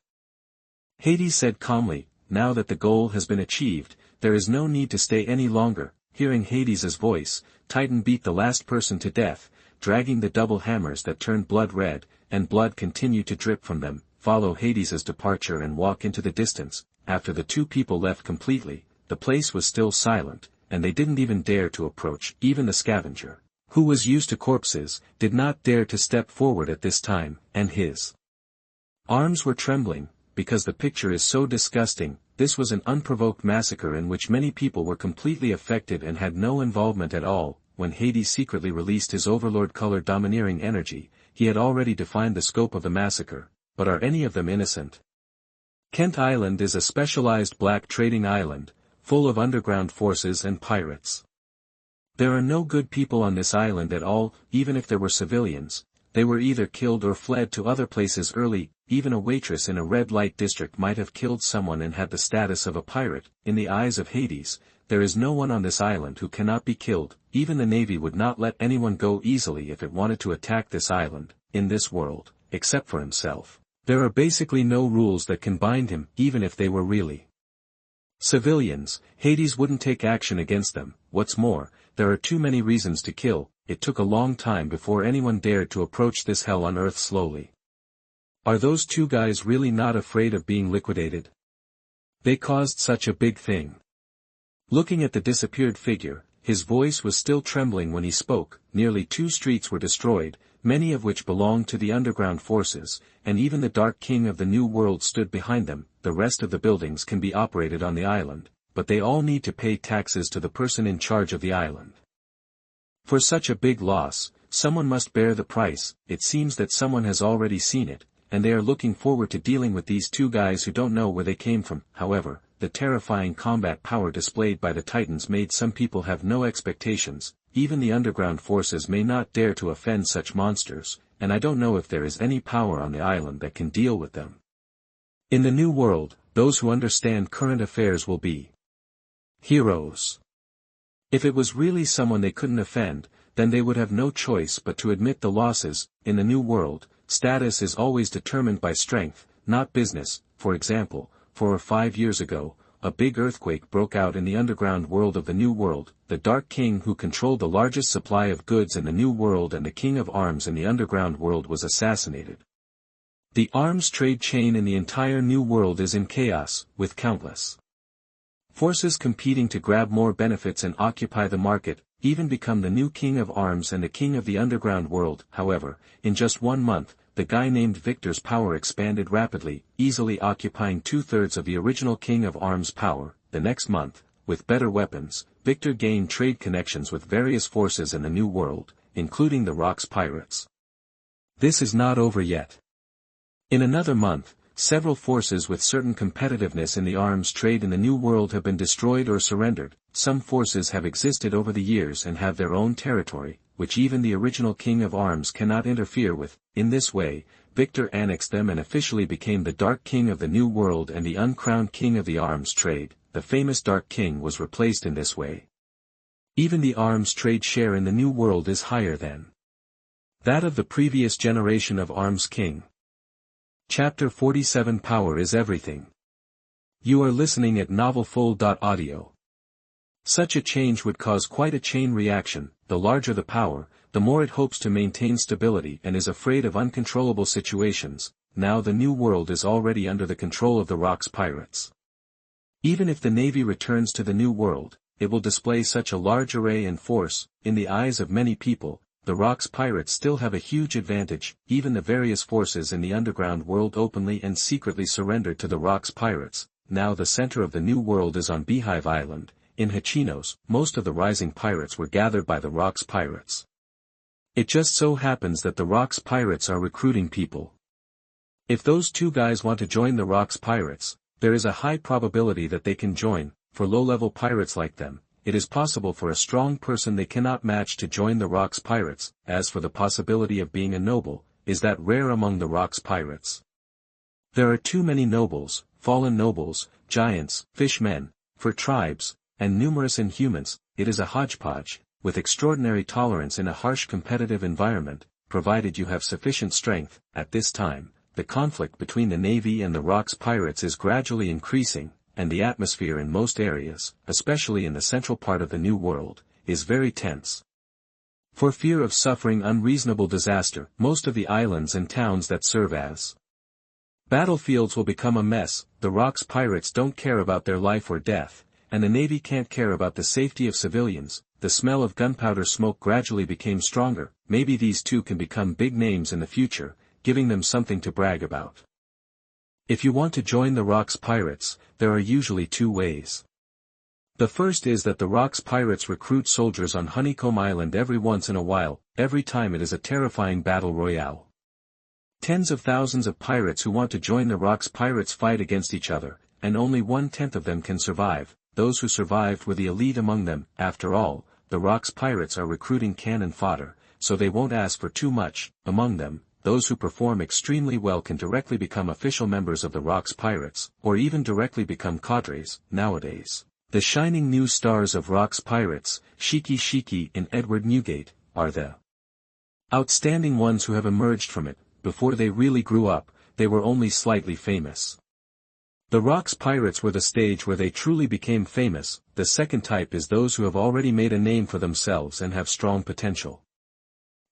Hades said calmly, now that the goal has been achieved, there is no need to stay any longer. Hearing Hades' voice, Titan beat the last person to death, dragging the double hammers that turned blood red, and blood continued to drip from them. Follow Hades' departure and walk into the distance. After the two people left completely, the place was still silent, and they didn't even dare to approach. Even the scavenger, who was used to corpses, did not dare to step forward at this time, and his arms were trembling, because the picture is so disgusting. This was an unprovoked massacre in which many people were completely affected and had no involvement at all. When Hades secretly released his Overlord-colored domineering energy, he had already defined the scope of the massacre. But are any of them innocent? Kent Island is a specialized black trading island, full of underground forces and pirates. There are no good people on this island at all. Even if there were civilians, they were either killed or fled to other places early. Even a waitress in a red light district might have killed someone and had the status of a pirate. In the eyes of Hades, there is no one on this island who cannot be killed. Even the Navy would not let anyone go easily if it wanted to attack this island. In this world, except for himself, there are basically no rules that can bind him. Even if they were really civilians, Hades wouldn't take action against them. What's more, there are too many reasons to kill. It took a long time before anyone dared to approach this hell on Earth slowly. Are those two guys really not afraid of being liquidated? They caused such a big thing. Looking at the disappeared figure, his voice was still trembling when he spoke. Nearly 2 streets were destroyed, many of which belonged to the underground forces, and even the Dark King of the New World stood behind them. The rest of the buildings can be operated on the island, but they all need to pay taxes to the person in charge of the island. For such a big loss, someone must bear the price. It seems that someone has already seen it, and they are looking forward to dealing with these two guys who don't know where they came from. However, the terrifying combat power displayed by the Titans made some people have no expectations. Even the underground forces may not dare to offend such monsters, and I don't know if there is any power on the island that can deal with them. In the New World, those who understand current affairs will be heroes. If it was really someone they couldn't offend, then they would have no choice but to admit the losses. In the New World, status is always determined by strength, not business. For example, 4 or 5 years ago, a big earthquake broke out in the underground world of the New World. The Dark King who controlled the largest supply of goods in the New World and the King of Arms in the underground world was assassinated. The arms trade chain in the entire New World is in chaos, with countless forces competing to grab more benefits and occupy the market, even become the new King of Arms and the King of the underground world. However, in just 1 month, the guy named Victor's power expanded rapidly, easily occupying 2/3 of the original King of Arms' power. The next month, with better weapons, Victor gained trade connections with various forces in the New World, including the Rock's pirates. This is not over yet. In another month, several forces with certain competitiveness in the arms trade in the New World have been destroyed or surrendered. Some forces have existed over the years and have their own territory, which even the original King of Arms cannot interfere with. In this way, Victor annexed them and officially became the Dark King of the New World and the uncrowned King of the Arms Trade. The famous Dark King was replaced in this way. Even the arms trade share in the New World is higher than that of the previous generation of Arms King. Chapter 47 Power is Everything. You are listening at novelfull.audio. Such a change would cause quite a chain reaction. The larger the power, the more it hopes to maintain stability and is afraid of uncontrollable situations. Now the New World is already under the control of the Rocks pirates. Even if the Navy returns to the New World, it will display such a large array and force. In the eyes of many people, the Rocks pirates still have a huge advantage. Even the various forces in the underground world openly and secretly surrendered to the Rocks pirates. Now the center of the New World is on Beehive Island. In Hachinos, most of the rising pirates were gathered by the Rocks pirates. It just so happens that the Rocks pirates are recruiting people. If those two guys want to join the Rocks pirates, there is a high probability that they can join. For low-level pirates like them, it is possible for a strong person they cannot match to join the Rocks pirates. As for the possibility of being a noble, is that rare among the Rocks pirates? There are too many nobles, fallen nobles, giants, fishmen, for tribes, and numerous inhumans. It is a hodgepodge, with extraordinary tolerance in a harsh competitive environment, provided you have sufficient strength. At this time, the conflict between the Navy and the Rocks pirates is gradually increasing, and the atmosphere in most areas, especially in the central part of the New World, is very tense. For fear of suffering unreasonable disaster, most of the islands and towns that serve as battlefields will become a mess. The Rocks pirates don't care about their life or death, and the Navy can't care about the safety of civilians. The smell of gunpowder smoke gradually became stronger. Maybe these two can become big names in the future, giving them something to brag about. If you want to join the Rocks pirates, there are usually two ways. The first is that the Rocks pirates recruit soldiers on Honeycomb Island every once in a while. Every time it is a terrifying battle royale. Tens of thousands of pirates who want to join the Rocks pirates fight against each other, and only 1/10 of them can survive. Those who survived were the elite among them. After all, the Rocks pirates are recruiting cannon fodder, so they won't ask for too much. Among them, those who perform extremely well can directly become official members of the Rocks pirates, or even directly become cadres. Nowadays, the shining new stars of Rocks pirates, Shi Ji and Edward Newgate, are the outstanding ones who have emerged from it. Before they really grew up, they were only slightly famous. The Rocks pirates were the stage where they truly became famous. The second type is those who have already made a name for themselves and have strong potential.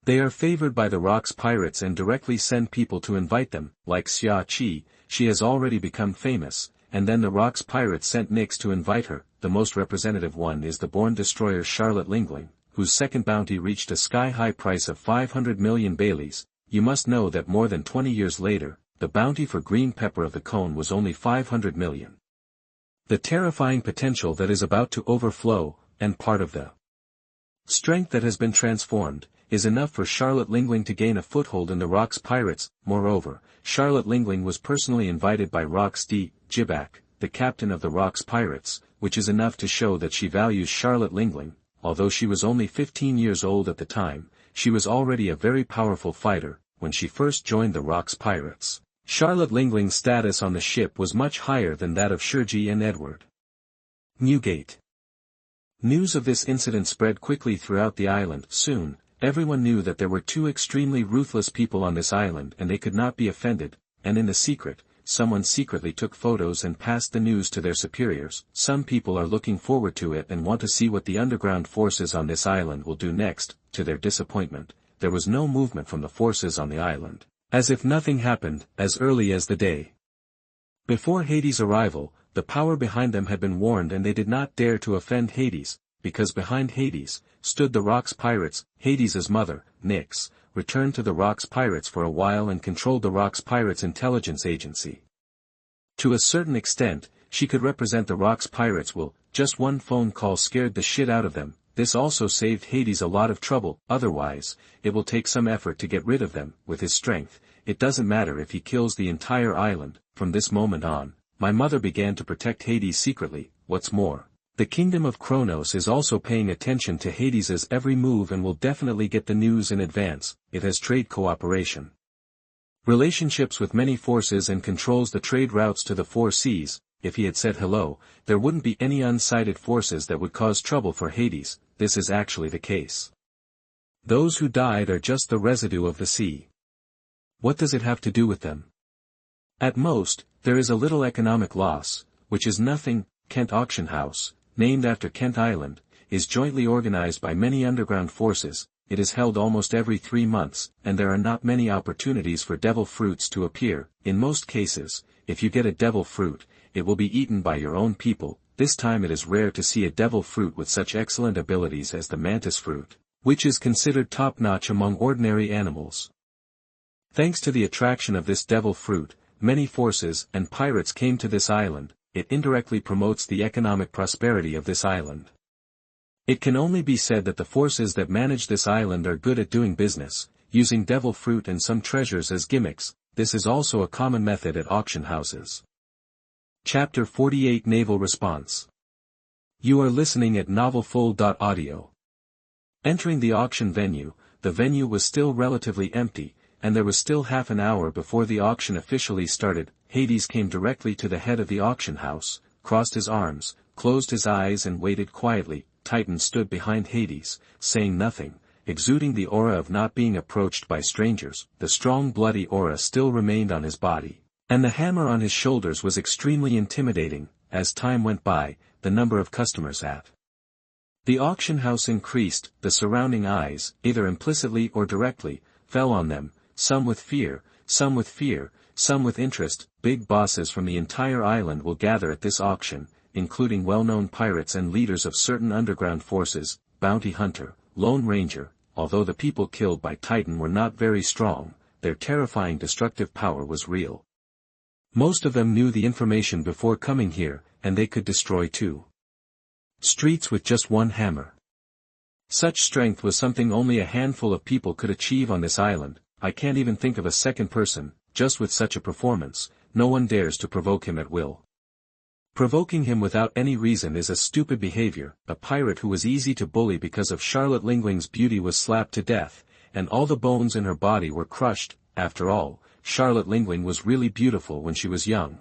They are favored by the Rocks pirates and directly send people to invite them, like Shi Ji. She has already become famous, and then the Rocks pirates sent Nix to invite her. The most representative one is the born destroyer Charlotte Lingling, whose second bounty reached a sky-high price of 500 million Baileys. You must know that more than 20 years later, the bounty for green pepper of the cone was only 500 million. The terrifying potential that is about to overflow, and part of the strength that has been transformed, is enough for Charlotte Lingling to gain a foothold in the Rocks pirates. Moreover, Charlotte Lingling was personally invited by Rocks D. Jibak, the captain of the Rocks pirates, which is enough to show that she values Charlotte Lingling. Although she was only 15 years old at the time, she was already a very powerful fighter. When she first joined the Rocks pirates, Charlotte Lingling's status on the ship was much higher than that of Shi Ji and Edward Newgate. News of this incident spread quickly throughout the island. Soon, everyone knew that there were two extremely ruthless people on this island and they could not be offended, and in the secret, someone secretly took photos and passed the news to their superiors. Some people are looking forward to it and want to see what the underground forces on this island will do next. To their disappointment, there was no movement from the forces on the island. As if nothing happened. As early as the day before Hades' arrival, the power behind them had been warned and they did not dare to offend Hades, because behind Hades stood the Rocks pirates. Hades' mother, Nyx, returned to the Rocks pirates for a while and controlled the Rocks pirates intelligence agency. To a certain extent, she could represent the Rocks pirates well. Just one phone call scared the shit out of them. This also saved Hades a lot of trouble. Otherwise, it will take some effort to get rid of them. With his strength, it doesn't matter if he kills the entire island. From this moment on, my mother began to protect Hades secretly. What's more, the kingdom of Kronos is also paying attention to Hades' every move and will definitely get the news in advance. It has trade cooperation, relationships with many forces and controls the trade routes to the 4 seas. If he had said hello, there wouldn't be any unsighted forces that would cause trouble for Hades. This is actually the case. Those who died are just the residue of the sea. What does it have to do with them? At most, there is a little economic loss, which is nothing. Kent Auction House, named after Kent Island, is jointly organized by many underground forces. It is held almost every 3 months, and there are not many opportunities for devil fruits to appear. In most cases, if you get a devil fruit, it will be eaten by your own people. This time it is rare to see a devil fruit with such excellent abilities as the mantis fruit, which is considered top-notch among ordinary animals. Thanks to the attraction of this devil fruit, many forces and pirates came to this island. It indirectly promotes the economic prosperity of this island. It can only be said that the forces that manage this island are good at doing business, using devil fruit and some treasures as gimmicks. This is also a common method at auction houses. Chapter 48 Naval Response. You are listening at novelfull.audio. Entering the auction venue, the venue was still relatively empty, and there was still half an hour before the auction officially started. Hades came directly to the head of the auction house, crossed his arms, closed his eyes and waited quietly. Titan stood behind Hades, saying nothing, exuding the aura of not being approached by strangers. The strong bloody aura still remained on his body, and the hammer on his shoulders was extremely intimidating. As time went by, the number of customers at the auction house increased. The surrounding eyes, either implicitly or directly, fell on them, some with fear, some with interest. Big bosses from the entire island will gather at this auction, including well-known pirates and leaders of certain underground forces. Bounty hunter, Lone Ranger. Although the people killed by Titan were not very strong, their terrifying destructive power was real. Most of them knew the information before coming here, and they could destroy 2 streets with just one hammer. Such strength was something only a handful of people could achieve on this island. I can't even think of a second person, just with such a performance. No one dares to provoke him at will. Provoking him without any reason is a stupid behavior. A pirate who was easy to bully because of Charlotte Lingling's beauty was slapped to death, and all the bones in her body were crushed. After all, Charlotte Lingling was really beautiful when she was young.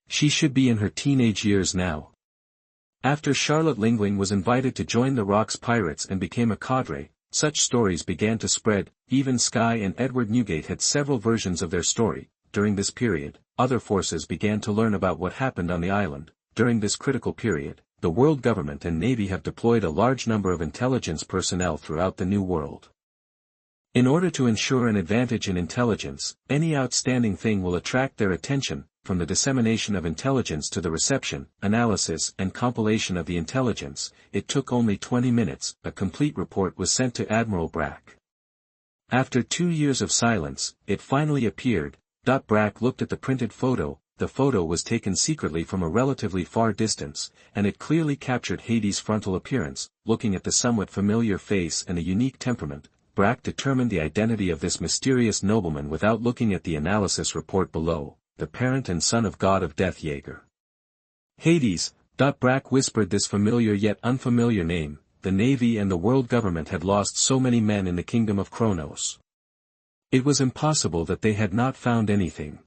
She should be in her teenage years now. After Charlotte Lingling was invited to join the Rocks Pirates and became a cadre, such stories began to spread. Even Skye and Edward Newgate had several versions of their story. During this period, other forces began to learn about what happened on the island. During this critical period, the world government and navy have deployed a large number of intelligence personnel throughout the New World. In order to ensure an advantage in intelligence, any outstanding thing will attract their attention. From the dissemination of intelligence to the reception, analysis and compilation of the intelligence, it took only 20 minutes. A complete report was sent to Admiral Brack. After 2 years of silence, it finally appeared. Brack looked at the printed photo. The photo was taken secretly from a relatively far distance, and it clearly captured Hades' frontal appearance. Looking at the somewhat familiar face and a unique temperament, Brack determined the identity of this mysterious nobleman without looking at the analysis report below. The parent and son of God of Death Jaeger. Hades. Brack whispered this familiar yet unfamiliar name. The navy and the world government had lost so many men in the kingdom of Kronos. It was impossible that they had not found anything.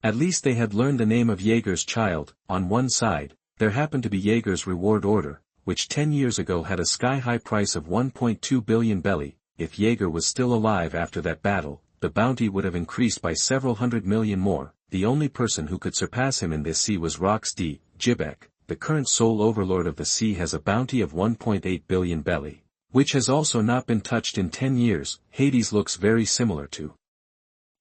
At least they had learned the name of Jaeger's child. On one side, there happened to be Jaeger's reward order, which 10 years ago had a sky-high price of 1.2 billion belly. If Jaeger was still alive after that battle, the bounty would have increased by several hundred million more. The only person who could surpass him in this sea was Rox D. Jibek. The current sole overlord of the sea has a bounty of 1.8 billion belly, which has also not been touched in 10 years. Hades looks very similar to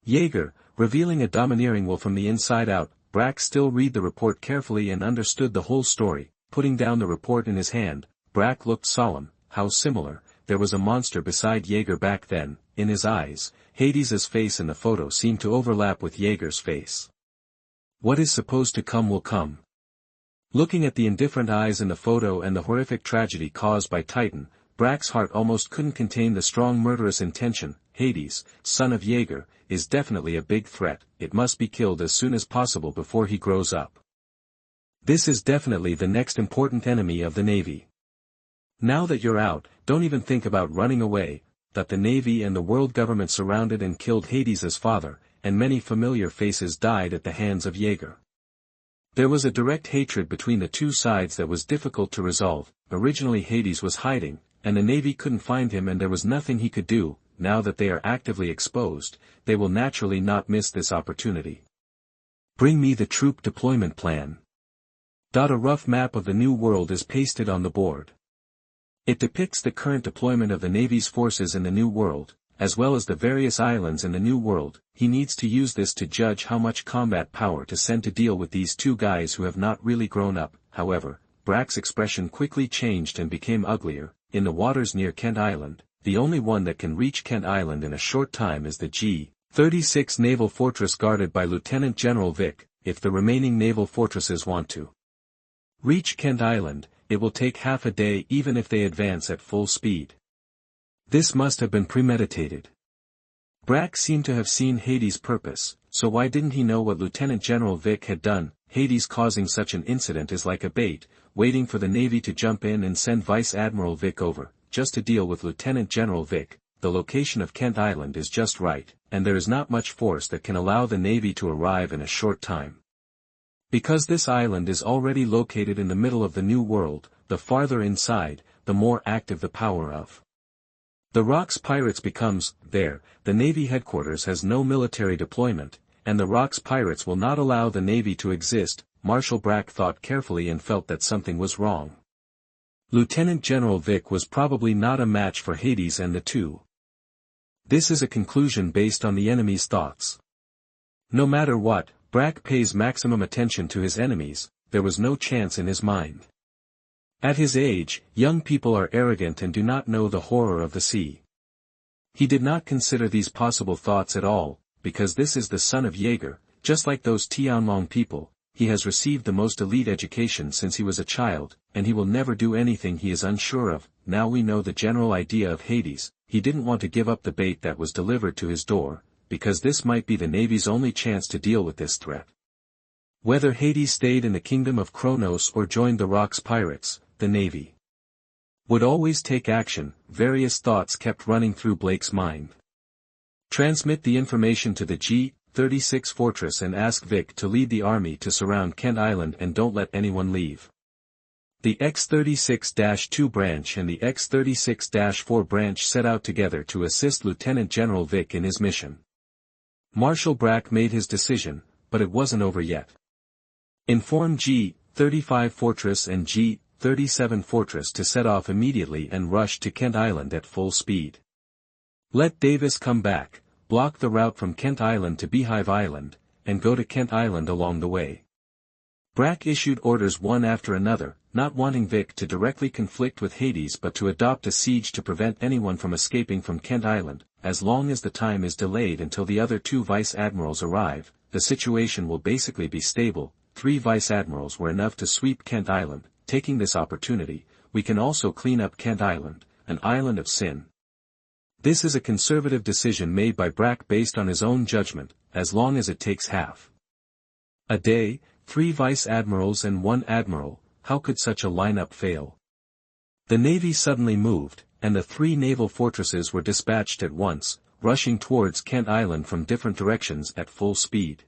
Jaeger, revealing a domineering will from the inside out. Brack still read the report carefully and understood the whole story. Putting down the report in his hand, Brack looked solemn. How similar. There was a monster beside Jaeger back then. In his eyes, Hades's face in the photo seemed to overlap with Jaeger's face. What is supposed to come will come. Looking at the indifferent eyes in the photo and the horrific tragedy caused by Titan, Brack's heart almost couldn't contain the strong murderous intention. Hades, son of Jaeger, is definitely a big threat. It must be killed as soon as possible before he grows up. This is definitely the next important enemy of the navy. Now that you're out, don't even think about running away. That the navy and the world government surrounded and killed Hades's father, and many familiar faces died at the hands of Jaeger. There was a direct hatred between the two sides that was difficult to resolve. Originally Hades was hiding, and the Navy couldn't find him and there was nothing he could do. Now that they are actively exposed, they will naturally not miss this opportunity. Bring me the troop deployment plan. A rough map of the New World is pasted on the board. It depicts the current deployment of the Navy's forces in the New World, as well as the various islands in the New World. He needs to use this to judge how much combat power to send to deal with these two guys who have not really grown up. However, Brack's expression quickly changed and became uglier. In the waters near Kent Island, the only one that can reach Kent Island in a short time is the G-36 naval fortress guarded by Lieutenant General Vic. If the remaining naval fortresses want to reach Kent Island, it will take half a day even if they advance at full speed. This must have been premeditated. Brack seemed to have seen Hades' purpose, so why didn't he know what Lieutenant General Vic had done? Hades causing such an incident is like a bait, waiting for the Navy to jump in and send Vice Admiral Vic over, just to deal with Lieutenant General Vic. The location of Kent Island is just right, and there is not much force that can allow the Navy to arrive in a short time. Because this island is already located in the middle of the New World, the farther inside, the more active the power of the Rocks Pirates becomes. There, the Navy headquarters has no military deployment, and the Rocks Pirates will not allow the Navy to exist. Marshal Brack thought carefully and felt that something was wrong. Lieutenant General Vic was probably not a match for Hades and the two. This is a conclusion based on the enemy's thoughts. No matter what, Brack pays maximum attention to his enemies. There was no chance in his mind. At his age, young people are arrogant and do not know the horror of the sea. He did not consider these possible thoughts at all, because this is the son of Jaeger. Just like those Tianlong people, he has received the most elite education since he was a child, and he will never do anything he is unsure of. Now we know the general idea of Hades. He didn't want to give up the bait that was delivered to his door, because this might be the Navy's only chance to deal with this threat. Whether Hades stayed in the kingdom of Kronos or joined the Rocks Pirates, the Navy would always take action. Various thoughts kept running through Blake's mind. Transmit the information to the G-36 fortress and ask Vic to lead the army to surround Kent Island and don't let anyone leave. The X-36-2 branch and the X-36-4 branch set out together to assist Lieutenant General Vic in his mission. Marshal Brack made his decision, but it wasn't over yet. Inform G-35 Fortress and G-37 Fortress to set off immediately and rush to Kent Island at full speed. Let Davis come back, block the route from Kent Island to Beehive Island, and go to Kent Island along the way. Brack issued orders one after another, not wanting Vic to directly conflict with Hades but to adopt a siege to prevent anyone from escaping from Kent Island. As long as the time is delayed until the other two vice admirals arrive, the situation will basically be stable. 3 vice admirals were enough to sweep Kent Island. Taking this opportunity, we can also clean up Kent Island, an island of sin. This is a conservative decision made by Brack based on his own judgment. As long as it takes half a day, 3 vice admirals and 1 admiral, how could such a lineup fail? The Navy suddenly moved, and the 3 naval fortresses were dispatched at once, rushing towards Kent Island from different directions at full speed.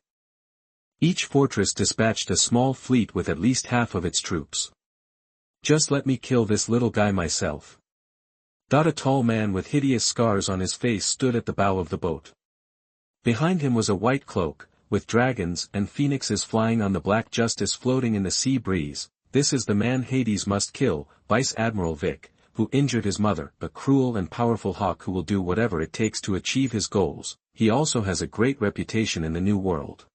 Each fortress dispatched a small fleet with at least half of its troops. Just let me kill this little guy myself. A tall man with hideous scars on his face stood at the bow of the boat. Behind him was a white cloak, with dragons and phoenixes flying on the black justice floating in the sea breeze. This is the man Hades must kill, Vice Admiral Vic, who injured his mother, a cruel and powerful hawk who will do whatever it takes to achieve his goals. He also has a great reputation in the New World.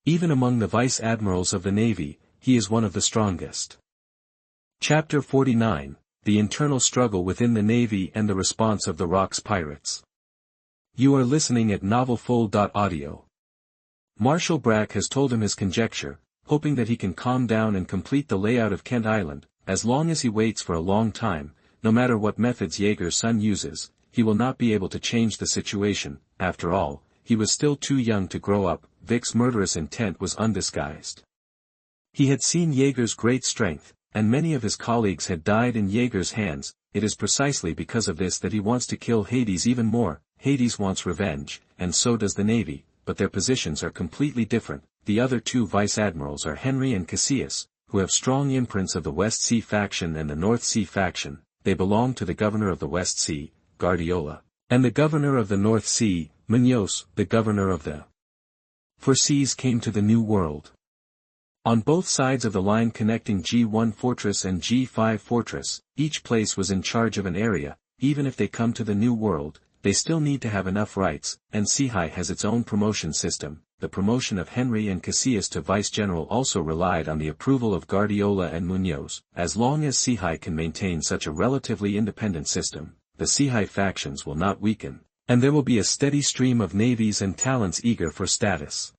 Even among the vice admirals of the Navy, he is one of the strongest. Chapter 49, The Internal Struggle Within the Navy and the Response of the Rocks Pirates. You are listening at novelfull.audio. Marshal Brack has told him his conjecture, hoping that he can calm down and complete the layout of Kent Island. As long as he waits for a long time, no matter what methods Jaeger's son uses, he will not be able to change the situation. After all, he was still too young to grow up. Vic's murderous intent was undisguised. He had seen Jaeger's great strength, and many of his colleagues had died in Jaeger's hands. It is precisely because of this that he wants to kill Hades even more. Hades wants revenge, and so does the Navy, but their positions are completely different. The other 2 vice admirals are Henry and Cassius, who have strong imprints of the West Sea faction and the North Sea faction. they belonged to the governor of the West Sea, Guardiola, and the governor of the North Sea, Munoz, the governor of the four seas came to the New World. On both sides of the line connecting G1 Fortress and G5 Fortress, each place was in charge of an area. Even if they come to the New World, they still need to have enough rights, and Sihai has its own promotion system. The promotion of Henry and Casillas to vice-general also relied on the approval of Guardiola and Munoz. As long as Sihai can maintain such a relatively independent system, the Sihai factions will not weaken, and there will be a steady stream of navies and talents eager for status.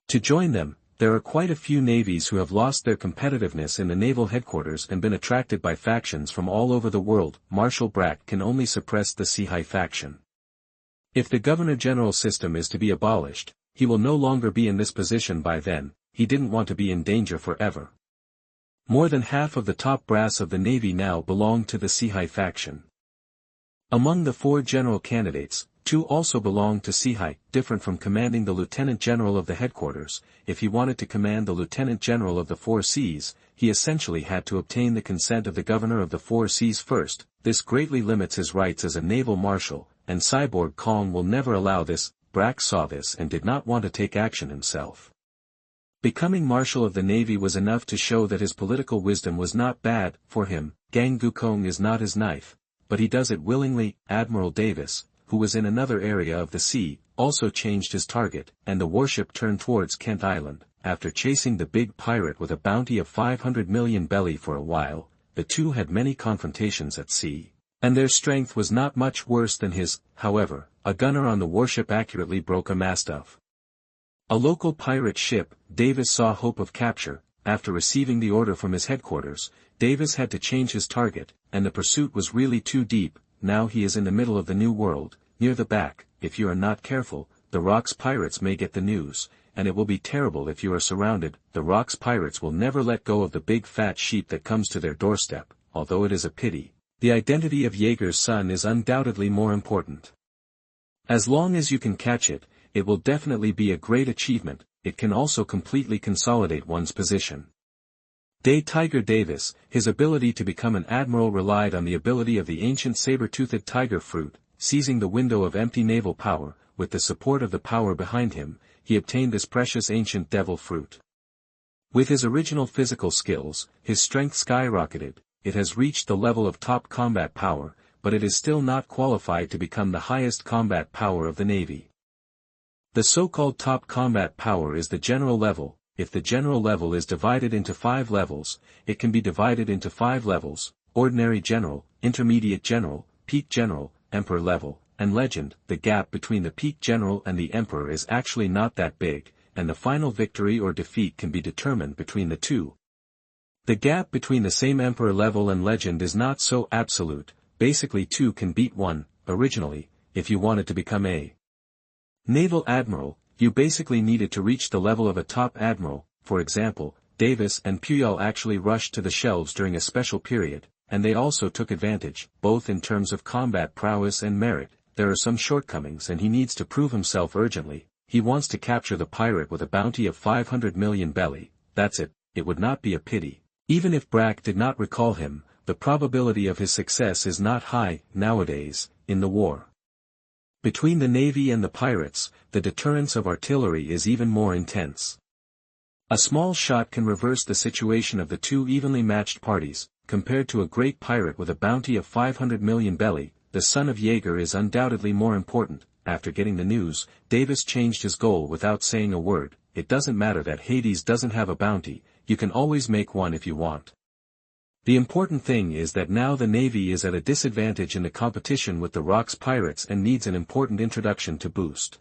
To join them, there are quite a few navies who have lost their competitiveness in the naval headquarters and been attracted by factions from all over the world. Marshal Brack can only suppress the Sihai faction. If the Governor-General system is to be abolished, he will no longer be in this position by then. He didn't want to be in danger forever. More than half of the top brass of the Navy now belong to the Sihai faction. Among the 4 general candidates, 2 also belonged to Sihai. Different from commanding the Lieutenant General of the headquarters, if he wanted to command the Lieutenant General of the 4 seas, he essentially had to obtain the consent of the governor of the 4 seas first. This greatly limits his rights as a naval marshal, and Cyborg Kong will never allow this. Brack saw this and did not want to take action himself. Becoming Marshal of the Navy was enough to show that his political wisdom was not bad for him. Gang Gukong is not his knife, but he does it willingly. Admiral Davis, who was in another area of the sea, also changed his target, and the warship turned towards Kent Island. After chasing the big pirate with a bounty of 500 million belly for a while, the two had many confrontations at sea, and their strength was not much worse than his. However, a gunner on the warship accurately broke a mast of a local pirate ship. Davis saw hope of capture. After receiving the order from his headquarters, Davis had to change his target, and the pursuit was really too deep. Now he is in the middle of the New World, near the back. If you are not careful, the Rocks pirates may get the news, and it will be terrible if you are surrounded. The Rocks pirates will never let go of the big fat sheep that comes to their doorstep, although it is a pity. The identity of Jaeger's son is undoubtedly more important. As long as you can catch it, it will definitely be a great achievement. It can also completely consolidate one's position. Tiger Davis, his ability to become an admiral relied on the ability of the ancient saber-toothed tiger fruit. Seizing the window of empty naval power, with the support of the power behind him, he obtained this precious ancient devil fruit. With his original physical skills, his strength skyrocketed. It has reached the level of top combat power, but it is still not qualified to become the highest combat power of the Navy. The so-called top combat power is the general level. If the general level is divided into 5 levels, it can be divided into 5 levels: ordinary general, intermediate general, peak general, emperor level, and legend. The gap between the peak general and the emperor is actually not that big, and the final victory or defeat can be determined between the two. The gap between the same emperor level and legend is not so absolute. Basically 2 can beat 1, originally. If you wanted to become a naval admiral, you basically needed to reach the level of a top admiral. For example, Davis and Puyol actually rushed to the shelves during a special period, and they also took advantage, both in terms of combat prowess and merit. There are some shortcomings and he needs to prove himself urgently. He wants to capture the pirate with a bounty of 500 million belly. That's it. It would not be a pity. Even if Brack did not recall him, the probability of his success is not high. Nowadays, in the war between the Navy and the pirates, the deterrence of artillery is even more intense. A small shot can reverse the situation of the two evenly matched parties. Compared to a great pirate with a bounty of 500 million belly, the son of Jaeger is undoubtedly more important. After getting the news, Davis changed his goal without saying a word. It doesn't matter that Hades doesn't have a bounty, you can always make one if you want. The important thing is that now the Navy is at a disadvantage in the competition with the Rocks pirates and needs an important introduction to boost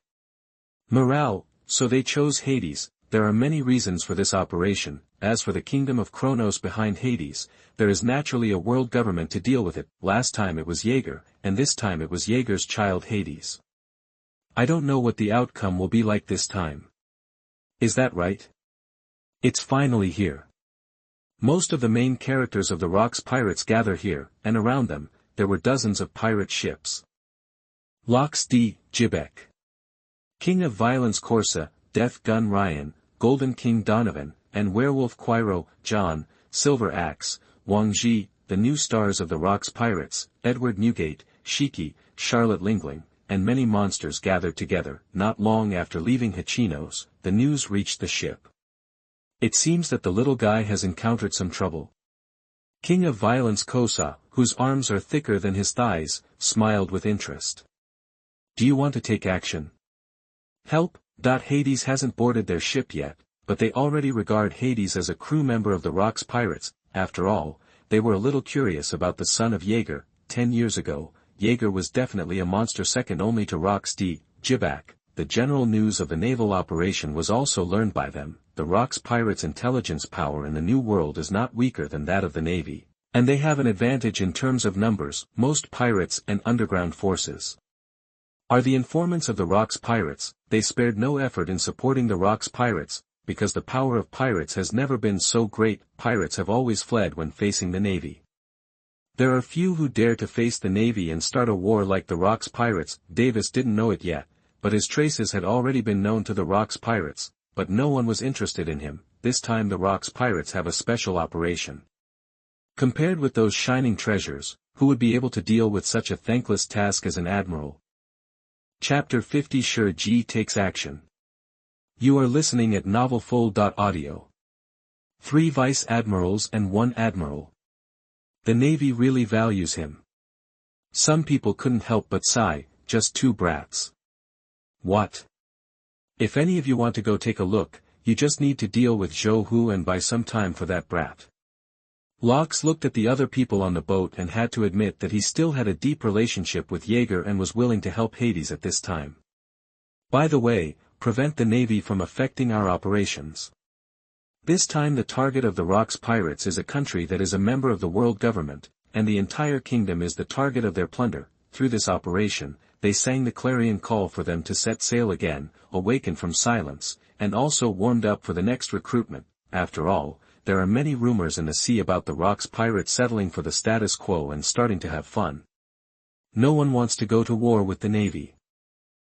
morale, so they chose Hades. There are many reasons for this operation. As for the kingdom of Kronos behind Hades, there is naturally a world government to deal with it. Last time it was Jaeger, and this time it was Jaeger's child Hades. I don't know what the outcome will be like this time. Is that right? It's finally here. Most of the main characters of the Rocks pirates gather here, and around them, there were dozens of pirate ships. Lox D. Jibek, King of Violence Corsa, Death Gun Ryan, Golden King Donovan, and Werewolf Quiro, John, Silver Axe, Wang Ji, the new stars of the Rocks pirates, Edward Newgate, Shi Ji, Charlotte Lingling, and many monsters gathered together. Not long after leaving Hachinos, the news reached the ship. It seems that the little guy has encountered some trouble. King of Violence Kosa, whose arms are thicker than his thighs, smiled with interest. Do you want to take action? Help? Hades hasn't boarded their ship yet, but they already regard Hades as a crew member of the Rocks pirates. After all, they were a little curious about the son of Jaeger. 10 years ago, Jaeger was definitely a monster second only to Rocks D. Jibak. The general news of the naval operation was also learned by them. The Rocks pirates' intelligence power in the New World is not weaker than that of the Navy, and they have an advantage in terms of numbers, most pirates and underground forces are the informants of the Rocks pirates. They spared no effort in supporting the Rocks pirates, because the power of pirates has never been so great. Pirates have always fled when facing the Navy. There are few who dare to face the Navy and start a war like the Rocks pirates. Davis didn't know it yet, but his traces had already been known to the Rocks pirates, but no one was interested in him. This time the Rocks pirates have a special operation. Compared with those shining treasures, who would be able to deal with such a thankless task as an admiral? Chapter 50 Shi Ji takes action. You are listening at novelfull.audio. 3 vice admirals and 1 admiral. The Navy really values him. Some people couldn't help but sigh, just 2 brats. What? If any of you want to go take a look, you just need to deal with Zhou Hu and buy some time for that brat. Locks looked at the other people on the boat and had to admit that he still had a deep relationship with Jaeger and was willing to help Hades at this time. By the way, prevent the Navy from affecting our operations. This time the target of the Rocks pirates is a country that is a member of the world government, and the entire kingdom is the target of their plunder. Through this operation, they sang the clarion call for them to set sail again, awakened from silence, and also warmed up for the next recruitment. After all, there are many rumors in the sea about the Rocks pirates settling for the status quo and starting to have fun. No one wants to go to war with the Navy.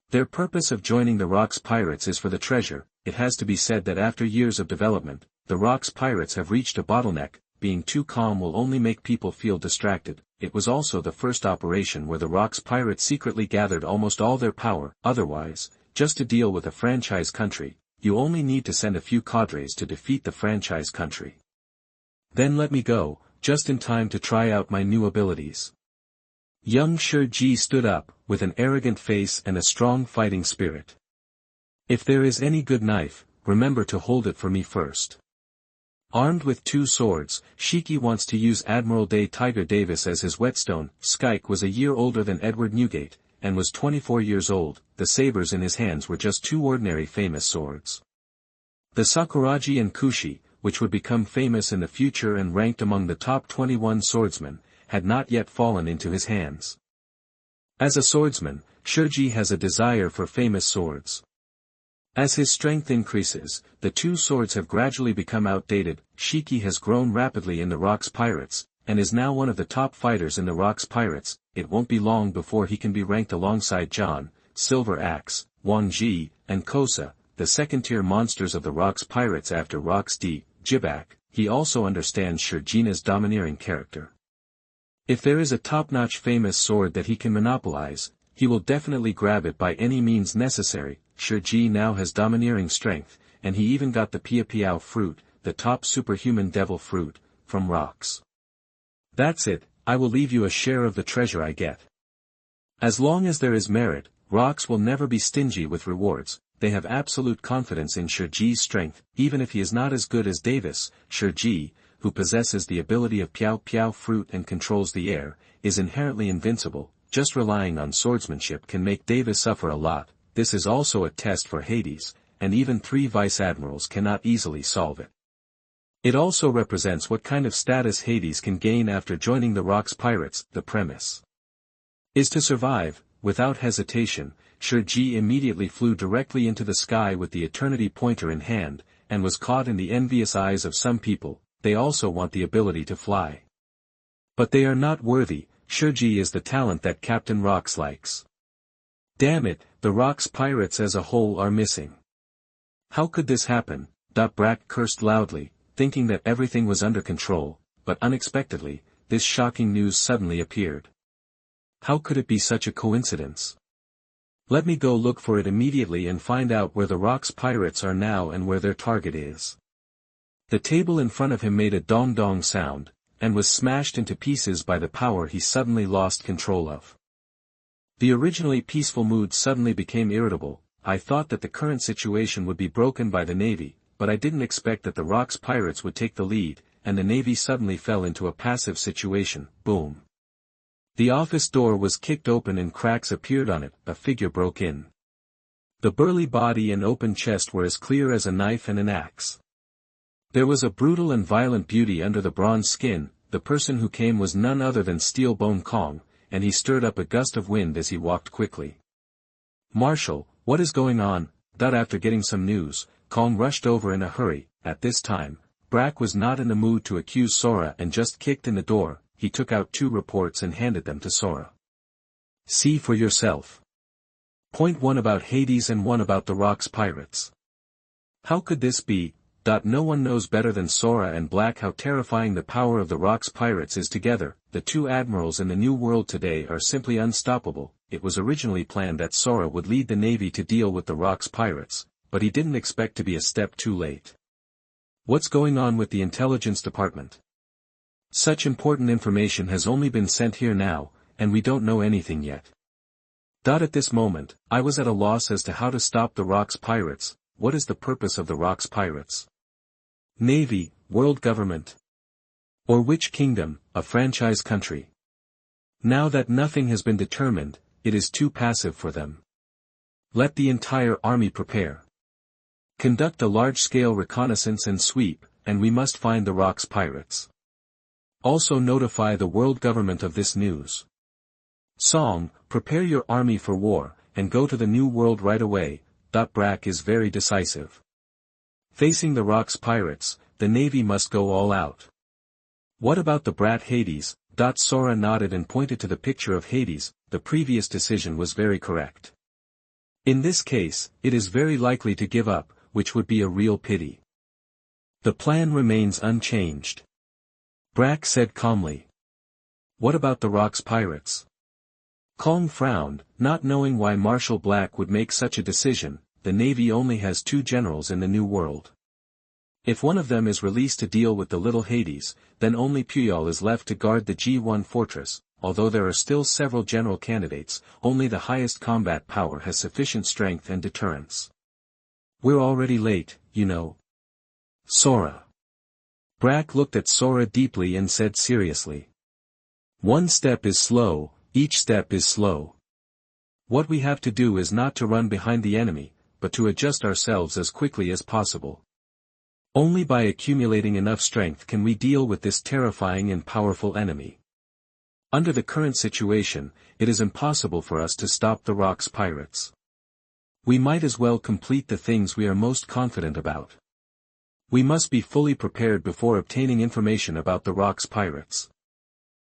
Their purpose of joining the Rocks pirates is for the treasure. It has to be said that after years of development, the Rocks pirates have reached a bottleneck. Being too calm will only make people feel distracted. It was also the first operation where the Rocks pirates secretly gathered almost all their power. Otherwise, just to deal with a franchise country, you only need to send a few cadres to defeat the franchise country. Then let me go, just in time to try out my new abilities. Young Shi Ji stood up, with an arrogant face and a strong fighting spirit. If there is any good knife, remember to hold it for me first. Armed with 2 swords, Shi Ji wants to use Admiral Day Tiger Davis as his whetstone. Skyke was a year older than Edward Newgate, and was 24 years old. The sabers in his hands were just 2 ordinary famous swords. The Sakuragi and Kushi, which would become famous in the future and ranked among the top 21 swordsmen, had not yet fallen into his hands. As a swordsman, Shi Ji has a desire for famous swords. As his strength increases, the 2 swords have gradually become outdated. Shi Ji has grown rapidly in the Rocks pirates, and is now one of the top fighters in the Rocks pirates. It won't be long before he can be ranked alongside John, Silver Axe, Wang Ji, and Kosa, the second-tier monsters of the Rocks pirates after Rocks D. Jibak. He also understands Shi Ji's domineering character. If there is a top-notch famous sword that he can monopolize, he will definitely grab it by any means necessary. Shi Ji now has domineering strength, and he even got the Pia Piao fruit, the top superhuman devil fruit, from Rocks. That's it, I will leave you a share of the treasure I get. As long as there is merit, Rocks will never be stingy with rewards. They have absolute confidence in Shi Ji's strength. Even if he is not as good as Davis, Shi Ji, who possesses the ability of Piao Piao fruit and controls the air, is inherently invincible. Just relying on swordsmanship can make Davis suffer a lot. This is also a test for Hades, and even 3 vice admirals cannot easily solve it. It also represents what kind of status Hades can gain after joining the Rocks pirates. The premise is to survive. Without hesitation, Shi Ji immediately flew directly into the sky with the eternity pointer in hand, and was caught in the envious eyes of some people. They also want the ability to fly. But they are not worthy. Shi Ji is the talent that Captain Rocks likes. Damn it, the Rocks pirates as a whole are missing. How could this happen? Brat cursed loudly, thinking that everything was under control, but unexpectedly, this shocking news suddenly appeared. How could it be such a coincidence? Let me go look for it immediately and find out where the Rock's pirates are now and where their target is. The table in front of him made a dong-dong sound, and was smashed into pieces by the power he suddenly lost control of. The originally peaceful mood suddenly became irritable. I thought that the current situation would be broken by the Navy, but I didn't expect that the Rock's pirates would take the lead, and the Navy suddenly fell into a passive situation. Boom. The office door was kicked open and cracks appeared on it. A figure broke in. The burly body and open chest were as clear as a knife and an axe. There was a brutal and violent beauty under the bronze skin. The person who came was none other than Steel Bone Kong, and he stirred up a gust of wind as he walked quickly. "Marshal, what is going on?" After getting some news, Kong rushed over in a hurry. At this time, Brack was not in the mood to accuse Sora and just kicked in the door. He took out 2 reports and handed them to Sora. "See for yourself. Point 1 about Hades and 1 about the Rock's pirates." How could this be? No one knows better than Sora and Black how terrifying the power of the Rock's pirates is together. The 2 admirals in the New World today are simply unstoppable. It was originally planned that Sora would lead the Navy to deal with the Rock's pirates, but he didn't expect to be a step too late. What's going on with the intelligence department? Such important information has only been sent here now, and we don't know anything yet. At this moment, I was at a loss as to how to stop the Rock's pirates. What is the purpose of the Rock's pirates? Navy, world government? Or which kingdom, a franchise country? Now that nothing has been determined, it is too passive for them. Let the entire army prepare. Conduct a large-scale reconnaissance and sweep, and we must find the Rock's pirates. Also notify the world government of this news. Song, prepare your army for war, and go to the New World right away. Brack is very decisive. Facing the Rock's pirates, the Navy must go all out. What about the brat Hades? Sora nodded and pointed to the picture of Hades. The previous decision was very correct. In this case, it is very likely to give up, which would be a real pity. The plan remains unchanged. Brack said calmly. What about the Rock's pirates? Kong frowned, not knowing why Marshal Black would make such a decision. The Navy only has 2 generals in the New World. If one of them is released to deal with the little Hades, then only Puyol is left to guard the G1 fortress. Although there are still several general candidates, only the highest combat power has sufficient strength and deterrence. We're already late, you know. Sora. Brack looked at Sora deeply and said seriously. One step is slow, each step is slow. What we have to do is not to run behind the enemy, but to adjust ourselves as quickly as possible. Only by accumulating enough strength can we deal with this terrifying and powerful enemy. Under the current situation, it is impossible for us to stop the Rock's pirates. We might as well complete the things we are most confident about. We must be fully prepared before obtaining information about the Rock's pirates.